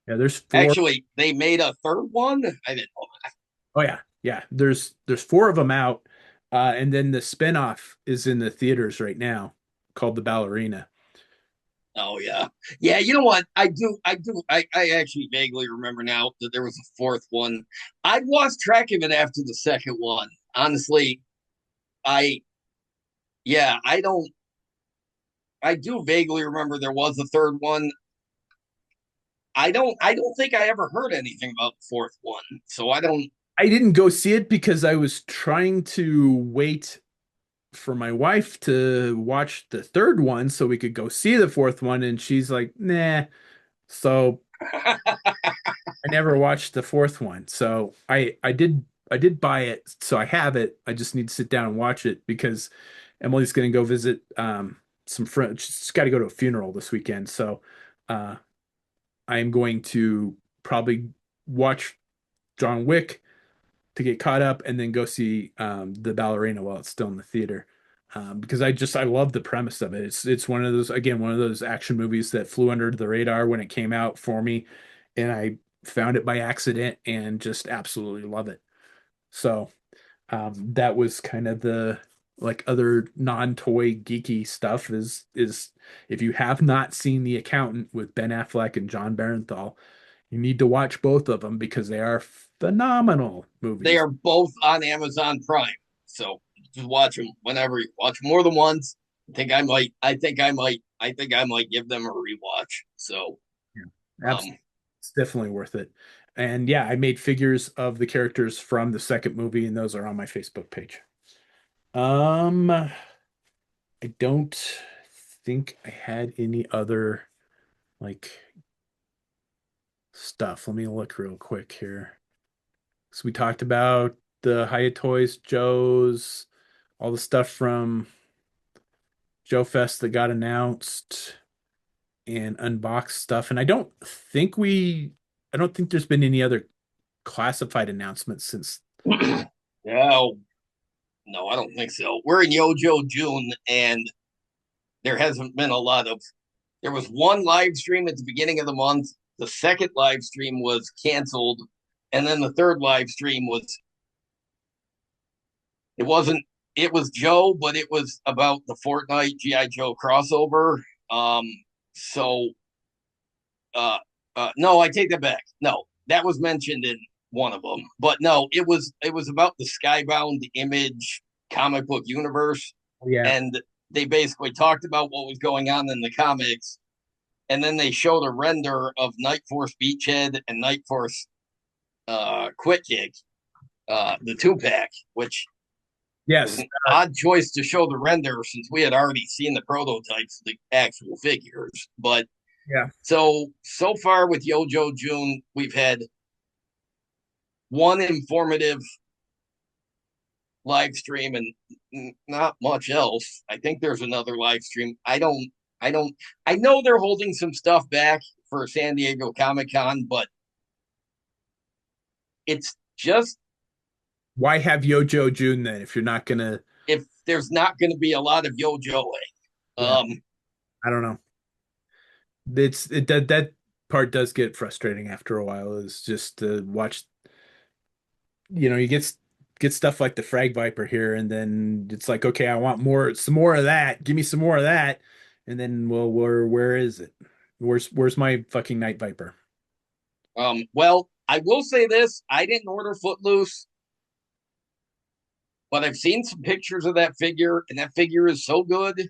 Yeah, there's four. Actually, they made a third one. I didn't know. Oh yeah. Yeah, there's four of them out. And then the spinoff is in the theaters right now called The Ballerina. Oh yeah, yeah. You know what? I actually vaguely remember now that there was a fourth one. I lost track of it after the second one. Honestly, I yeah, I don't. I do vaguely remember there was a third one. I don't think I ever heard anything about the fourth one. So I don't. I didn't go see it because I was trying to wait for my wife to watch the third one so we could go see the fourth one, and she's like, nah. So I never watched the fourth one. So I did buy it, so I have it. I just need to sit down and watch it because Emily's gonna go visit some friends. She's got to go to a funeral this weekend. So uh I am going to probably watch John Wick to get caught up and then go see the ballerina while it's still in the theater. Because I love the premise of it. It's one of those, again, one of those action movies that flew under the radar when it came out for me, and I found it by accident and just absolutely love it. So that was kind of the like other non-toy geeky stuff is if you have not seen The Accountant with Ben Affleck and John Barenthal, you need to watch both of them because they are phenomenal They movies. are both on Amazon Prime, so just watch them whenever you watch more than once. I think I might. I think I might. I think I might give them a rewatch. So, Yeah, um, absolutely. It's definitely worth it. And yeah, I made figures of the characters from the second movie, and those are on my Facebook page. I don't think I had any other like stuff. Let me look real quick here. So we talked about the Hiya Toys, Joe's, all the stuff from JoeFest that got announced and unboxed stuff. And I don't think there's been any other classified announcements since. no, no, I don't think so. We're in Yojo June, and there hasn't been a lot of. There was one live stream at the beginning of the month. The second live stream was canceled, and then the third live stream was. It wasn't. It was Joe, but it was about the Fortnite GI Joe crossover. Um, so no, I take that back. No, that was mentioned in one of them, but no, it was about the Skybound Image comic book universe, Yeah. and they basically talked about what was going on in the comics, and then they showed a render of Night Force Beachhead and Night Force Quick Kick, the 2-pack, which was Yes. an odd choice to show the render since we had already seen the prototypes of the actual figures, but Yeah. so far with Yojo June, we've had one informative live stream and not much else. I think there's another live stream. I know they're holding some stuff back for San Diego Comic Con, but it's just Why have Yojo June then if you're not gonna? if there's not going to be a lot of Yojoing. Yeah, Um, I don't know. That part does get frustrating after a while. Is just to watch. You get stuff like the Frag Viper here, and then it's like, okay, I want more, some more of that. Give me some more of that, and then, well, where is it? Where's my fucking Night Viper? well, I will say this: I didn't order Footloose, but I've seen some pictures of that figure, and that figure is so good. I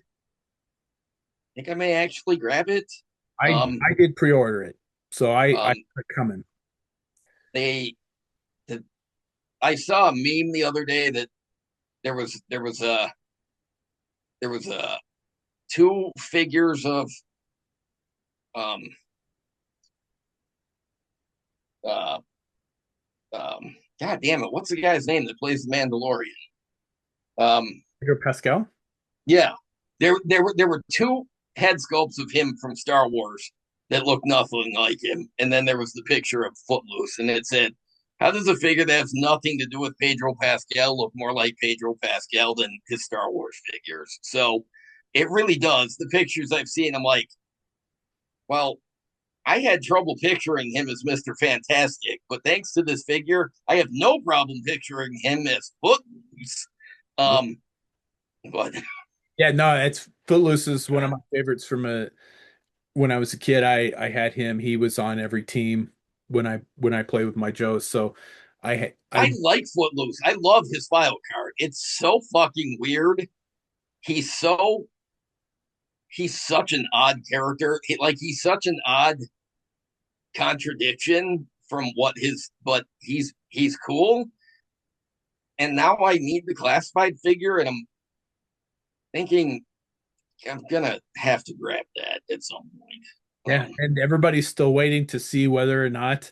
think I may actually grab it. I did pre-order it, so I Um, coming. they, the, I saw a meme the other day that there was a two figures of um uh God damn it, what's the guy's name that plays the Mandalorian? Um, Pedro Pascal. yeah, there were two head sculpts of him from Star Wars, that looked nothing like him. And then there was the picture of Footloose, and it said, "How does a figure that has nothing to do with Pedro Pascal look more like Pedro Pascal than his Star Wars figures?" So it really does. The pictures I've seen, I'm like, well, I had trouble picturing him as Mr. Fantastic, but thanks to this figure, I have no problem picturing him as Footloose. Um, but Yeah, no, it's Footloose is one of my favorites from when I was a kid. I had him. He was on every team when I played with my Joes. So I I like Footloose. I love his file card. It's so fucking weird. He's so he's such an odd character. He's such an odd contradiction from what his but he's cool. And now I need the classified figure, and I'm thinking I'm gonna have to grab that at some point. yeah, and everybody's still waiting to see whether or not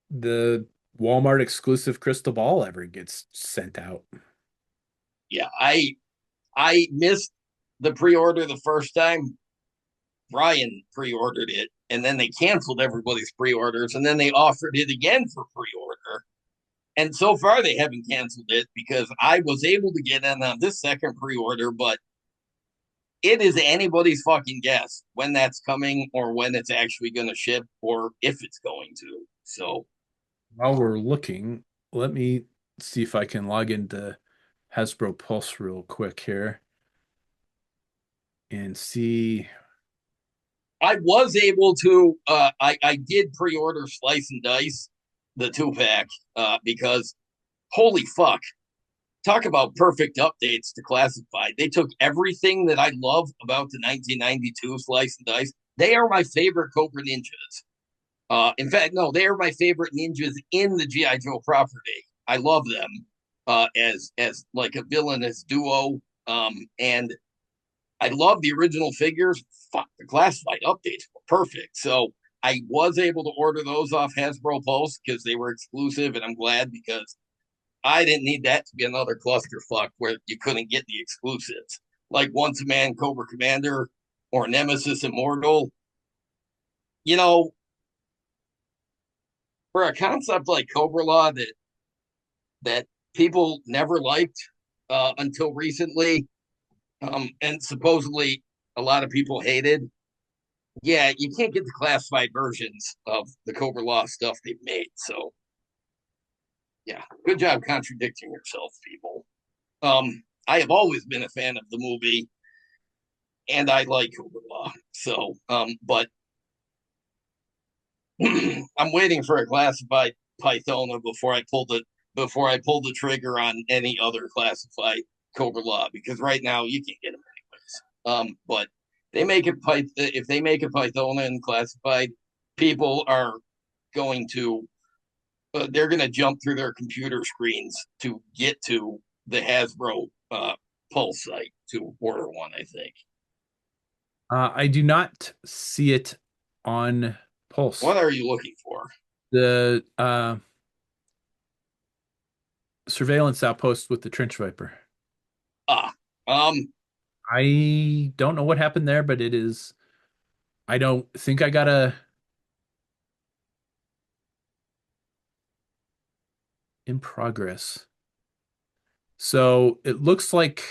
the Walmart exclusive crystal ball ever gets sent out. Yeah, I missed the pre-order the first time. Brian pre-ordered it, and then they canceled everybody's pre-orders, and then they offered it again for pre-order. And so far, they haven't canceled it because I was able to get in on this second pre-order, but it is anybody's fucking guess when that's coming or when it's actually going to ship or if it's going to. So, While we're looking, let me see if I can log into Hasbro Pulse real quick here and see. I was able to. I did pre-order Slice and Dice, the 2-pack, because holy fuck, talk about perfect updates to classified. They took everything that I love about the 1992 Slice and Dice. They are my favorite Cobra Ninjas. In fact, no, they are my favorite ninjas in the GI Joe property. I love them as like a villainous duo. And I love the original figures. Fuck, the classified updates were perfect. So I was able to order those off Hasbro Pulse because they were exclusive, and I'm glad because I didn't need that to be another clusterfuck where you couldn't get the exclusives. Like Once a Man Cobra Commander or Nemesis Immortal. You know, for a concept like Cobra Law that people never liked until recently, and supposedly a lot of people hated. Yeah, you can't get the classified versions of the Cobra Law stuff they've made. So, yeah, good job contradicting yourself, people. I have always been a fan of the movie, and I like Cobra Law. So, but I'm waiting for a classified Pythona before I pull the trigger on any other classified Cobra Law because right now you can't get them anyways. But they make it if they make a Pythona and classified, people are going to they're going to jump through their computer screens to get to the Hasbro Pulse site to order one. I think. I do not see it on Pulse. What are you looking for? The surveillance outpost with the trench viper. Ah, um, I don't know what happened there, but it is. I don't think I got a in progress. So it looks like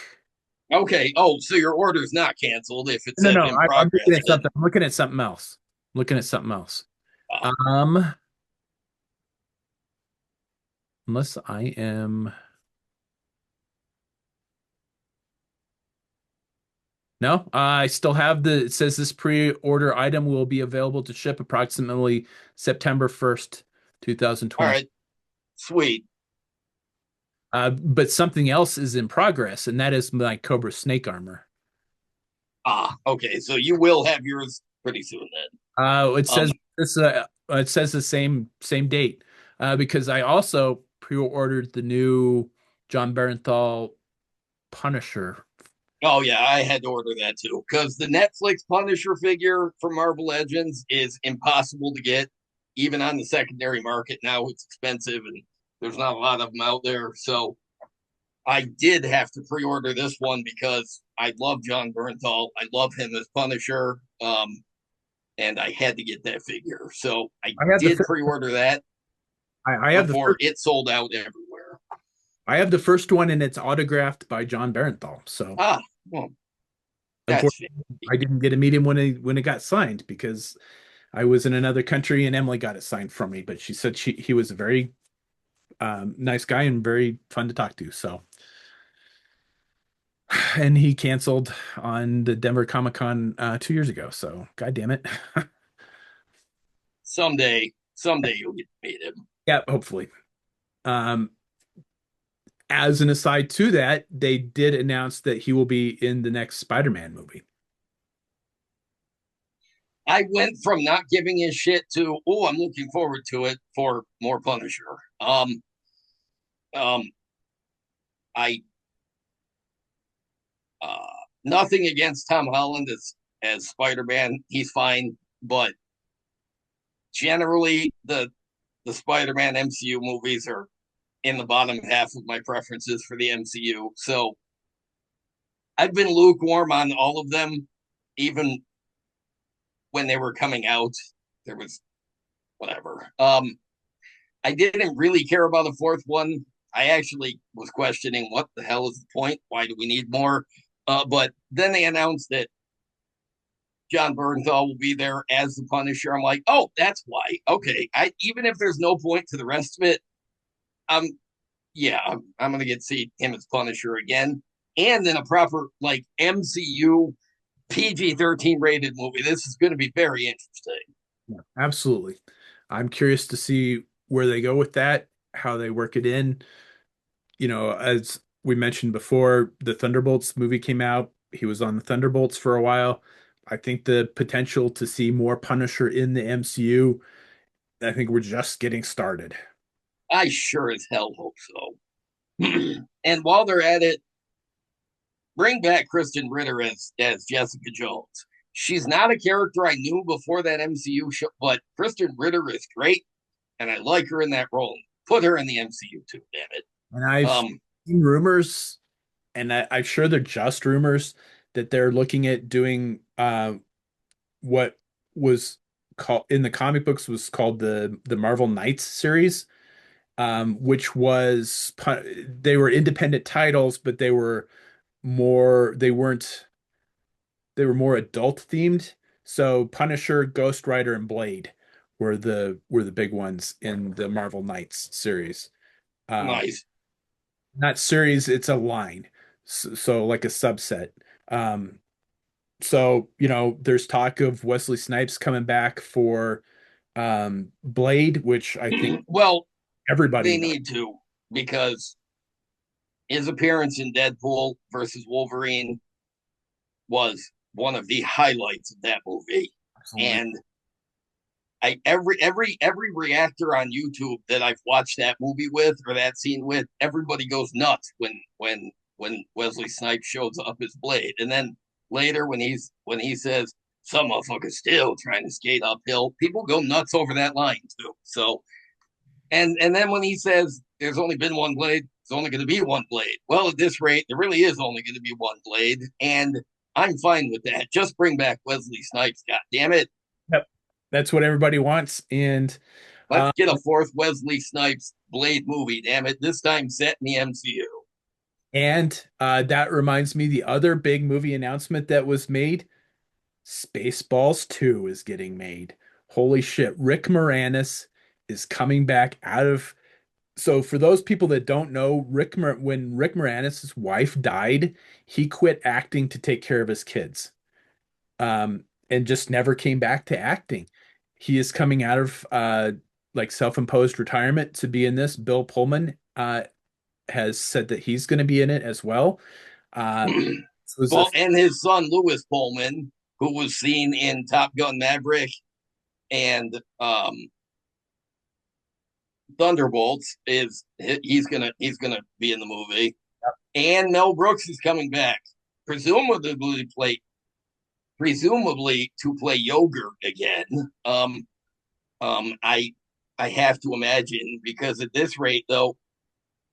Okay. Oh, so your order's not canceled if it no, says no. in I'm looking progress. at something. I'm looking at something else. Looking at something else. Uh, Um, unless I am. No, I still have it says this pre-order item will be available to ship approximately September 1st, all 2020. right. Sweet. But something else is in progress, and that is my Cobra Snake armor. Okay. So you will have yours pretty soon then. It Um, says it says the same date. Because I also pre-ordered the new John Barenthal Punisher. oh yeah, I had to order that too because the Netflix Punisher figure for Marvel Legends is impossible to get, even on the secondary market now. It's expensive and there's not a lot of them out there. So I did have to pre-order this one because I love John Bernthal. I love him as Punisher. and I had to get that figure. So I I have the did fir- pre-order that I have the before first it sold out everywhere. I have the first one and it's autographed by John Barenthal. So Ah, well, that's unfortunately, fancy. I didn't get to meet him when it got signed because I was in another country and Emily got it signed from me. But she said he was a very nice guy and very fun to talk to. So and he canceled on the Denver Comic Con 2 years ago. So god damn it. Someday you'll get to meet him. Yeah, hopefully. Um, as an aside to that, they did announce that he will be in the next Spider-Man movie. I went from not giving a shit to, oh, I'm looking forward to it for more Punisher. Um, I uh, nothing against Tom Holland as Spider Man. He's fine, but generally the Spider Man MCU movies are in the bottom half of my preferences for the MCU. So I've been lukewarm on all of them, even when they were coming out. There was whatever. I didn't really care about the fourth one. I actually was questioning what the hell is the point? Why do we need more? But then they announced that John Bernthal will be there as the Punisher. I'm like, oh, that's why. Okay, I even if there's no point to the rest of it, I'm yeah, I'm gonna get to see him as Punisher again, and in a proper like MCU PG-13 rated movie. This is going to be very interesting. Yeah, absolutely. I'm curious to see where they go with that, how they work it in. As we mentioned before, the Thunderbolts movie came out. He was on the Thunderbolts for a while. I think the potential to see more Punisher in the MCU, I think we're just getting started. I sure as hell hope so. And while they're at it, bring back Kristen Ritter as Jessica Jones. She's not a character I knew before that MCU show, but Kristen Ritter is great, and I like her in that role. Put her in the MCU too, damn it. And I've Um, seen rumors, and I'm sure they're just rumors, that they're looking at doing what was called in the comic books was called the Marvel Knights series, which was they were independent titles, but they weren't they were more adult themed. So Punisher, Ghost Rider, and Blade were the big ones in the Marvel Knights series. Um, nice. Not series, it's a line. So like a subset. Um, so there's talk of Wesley Snipes coming back for Blade, which I think Well, everybody they knows. need to because his appearance in Deadpool versus Wolverine was one of the highlights of that movie. Absolutely. And every reactor on YouTube that I've watched that movie with or that scene with, everybody goes nuts when Wesley Snipes shows up as Blade. And then later when he says some motherfucker's still trying to skate uphill, people go nuts over that line too. So and then when he says there's only been one Blade, there's only going to be one Blade. Well, at this rate, there really is only going to be one Blade, and I'm fine with that. Just bring back Wesley Snipes, god damn it. Yep. That's what everybody wants. And Let's uh, get a fourth Wesley Snipes Blade movie, damn it. This time set in the MCU. that reminds me the other big movie announcement that was made, Spaceballs 2 is getting made. Holy shit, Rick Moranis is coming back out of so for those people that don't know, when Rick Moranis' wife died, he quit acting to take care of his kids. And just never came back to acting. He is coming out of like self-imposed retirement to be in this. Bill Pullman has said that he's going to be in it as well. This was a Well, and his son Lewis Pullman, who was seen in Top Gun Maverick and Thunderbolts, is he's gonna be in the movie. And Mel Brooks is coming back, presumably play presumably to play Yogurt again. Um, I I have to imagine because at this rate, though,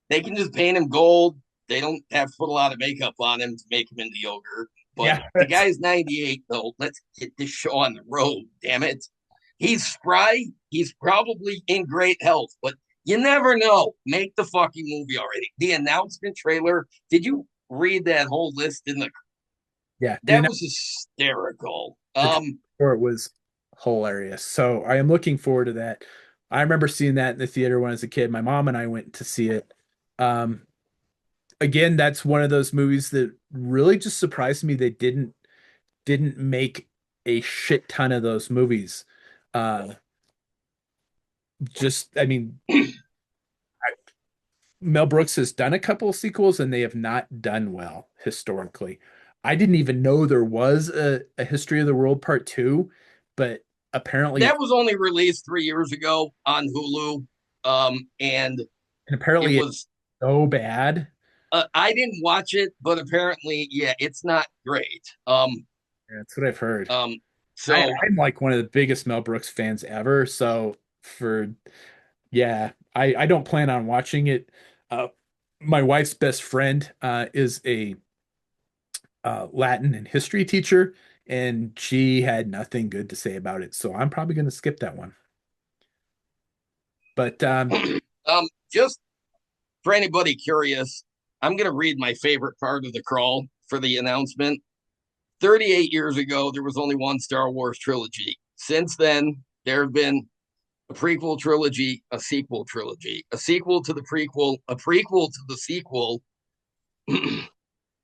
they can just paint him gold. They don't have to put a lot of makeup on him to make him into Yogurt. But Yeah, the guy's 98, though. Let's get this show on the road, damn it. He's spry. He's probably in great health, but you never know. Make the fucking movie already. The announcement trailer. Did you read that whole list in the? yeah. That was hysterical. The trailer was hilarious. So I am looking forward to that. I remember seeing that in the theater when I was a kid. My mom and I went to see it. Um, Again, that's one of those movies that really just surprised me. They didn't make a shit ton of those movies. Uh, I mean, Mel Brooks has done a couple of sequels and they have not done well historically. I didn't even know there was a History of the World Part Two, but apparently That was only released 3 years ago on Hulu, and it apparently it's was. so bad. I didn't watch it, but apparently, yeah, it's not great. Yeah, that's what I've heard. Um, so I'm like one of the biggest Mel Brooks fans ever. So for yeah, I don't plan on watching it. Uh, my wife's best friend is a Latin and history teacher, and she had nothing good to say about it. So I'm probably going to skip that one. But just for anybody curious, I'm going to read my favorite part of the crawl for the announcement. 38 years ago, there was only one Star Wars trilogy. Since then, there have been a prequel trilogy, a sequel trilogy, a sequel to the prequel, a prequel to the sequel,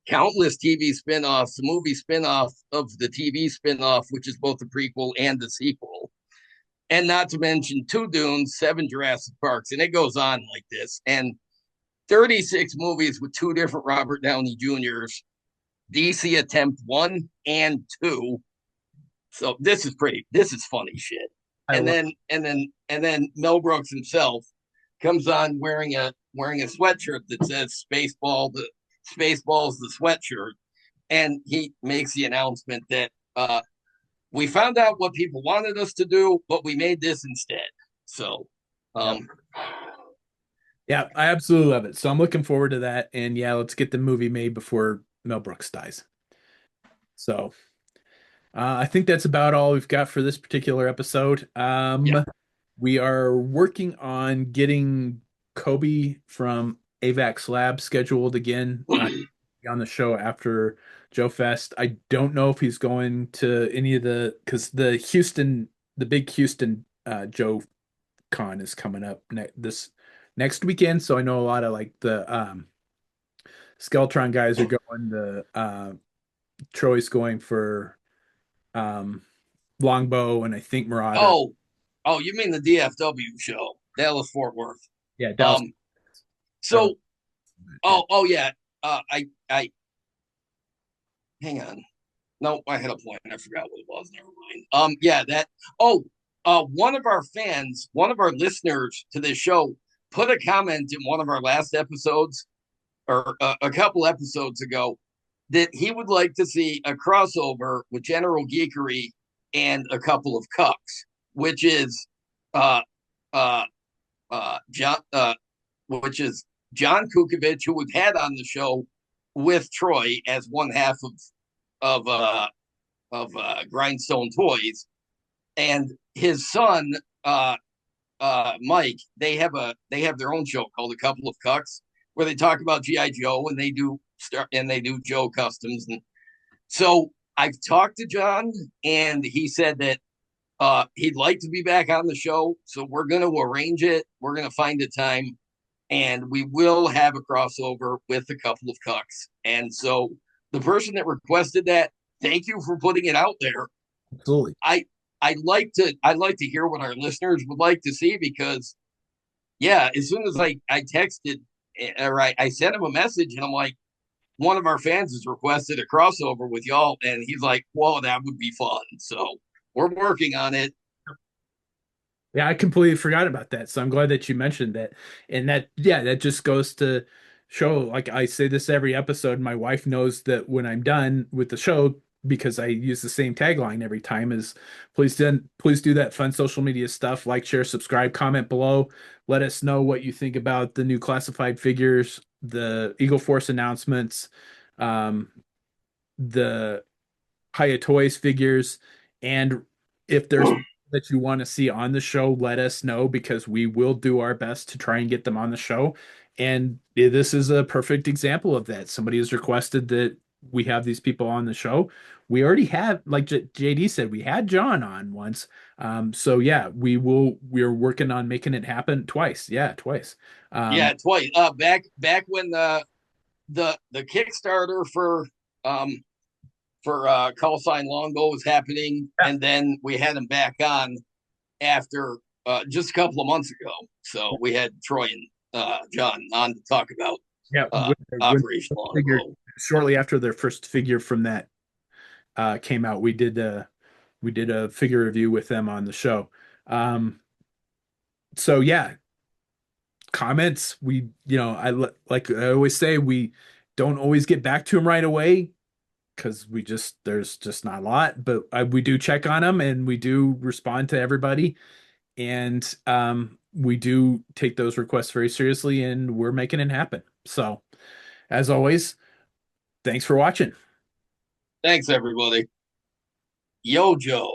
countless TV spin-offs, a movie spin-off of the TV spin-off, which is both the prequel and the sequel. And not to mention two Dunes, seven Jurassic Parks, and it goes on like this. And 36 movies with two different Robert Downey Jr.'s, DC attempt one and two. So this is funny shit. I And love then Mel Brooks himself comes on wearing a sweatshirt that says Spaceballs the sweatshirt, and he makes the announcement that we found out what people wanted us to do, but we made this instead. So, Yep. um, Yeah, I absolutely love it. So I'm looking forward to that. And yeah, let's get the movie made before Mel Brooks dies. So I think that's about all we've got for this particular episode. yeah. We are working on getting Kobe from AVAX Lab scheduled again on the show after JoeFest. I don't know if he's going to any of because the big Houston Joe Con is coming up this next weekend. So I know a lot of like the Skeletron guys are going. The Troy's going for um, Longbow, and I think Marauder. Oh, oh, you mean the DFW show, Dallas Fort Worth? Yeah, Dallas. Um, So so, yeah. oh yeah. I hang on. No, I had a point. I forgot what it was. Never mind. Yeah, that. Oh, one of our fans, one of our listeners to this show, put a comment in one of our last episodes, or a couple episodes ago, that he would like to see a crossover with General Geekery and a couple of cucks, which is uh uh John which is John Kukovic, who we've had on the show with Troy as one half of Grindstone Toys, and his son Mike. They have their own show called A Couple of Cucks, where they talk about GI Joe and they do Joe customs. And so I've talked to John, and he said that he'd like to be back on the show. So we're going to arrange it. We're going to find a time, and we will have a crossover with A Couple of Cucks. And so the person that requested that, thank you for putting it out there. Absolutely. I I'd like to hear what our listeners would like to see, because yeah, as soon as I texted, or I sent him a message, and I'm like, one of our fans has requested a crossover with y'all, and he's like, whoa, that would be fun. So we're working on it. Yeah, I completely forgot about that. So I'm glad that you mentioned that. And that, yeah, that just goes to show, like I say this every episode, my wife knows that when I'm done with the show, because I use the same tagline every time, is please do that fun social media stuff, like, share, subscribe, comment below. Let us know what you think about the new classified figures, the Eagle Force announcements. Um, the Hiya Toys figures. And if there's that you want to see on the show, let us know because we will do our best to try and get them on the show. And this is a perfect example of that. Somebody has requested that we have these people on the show. We already have, like JD said, we had John on once. So yeah, we're working on making it happen twice. Yeah, twice. Yeah, Um, twice. Back when the Kickstarter um for call sign Longbow was happening, yeah, and then we had him back on after just a couple of months ago. So we had Troy and John on to talk about yeah. When Operation figure Longbow. shortly after their first figure from that came out, we did a figure review with them on the show. So yeah, comments. Like I always say, we don't always get back to them right away because there's just not a lot, but we do check on them and we do respond to everybody, and we do take those requests very seriously, and we're making it happen. So as always, thanks for watching. Thanks, everybody. Yo, Joe.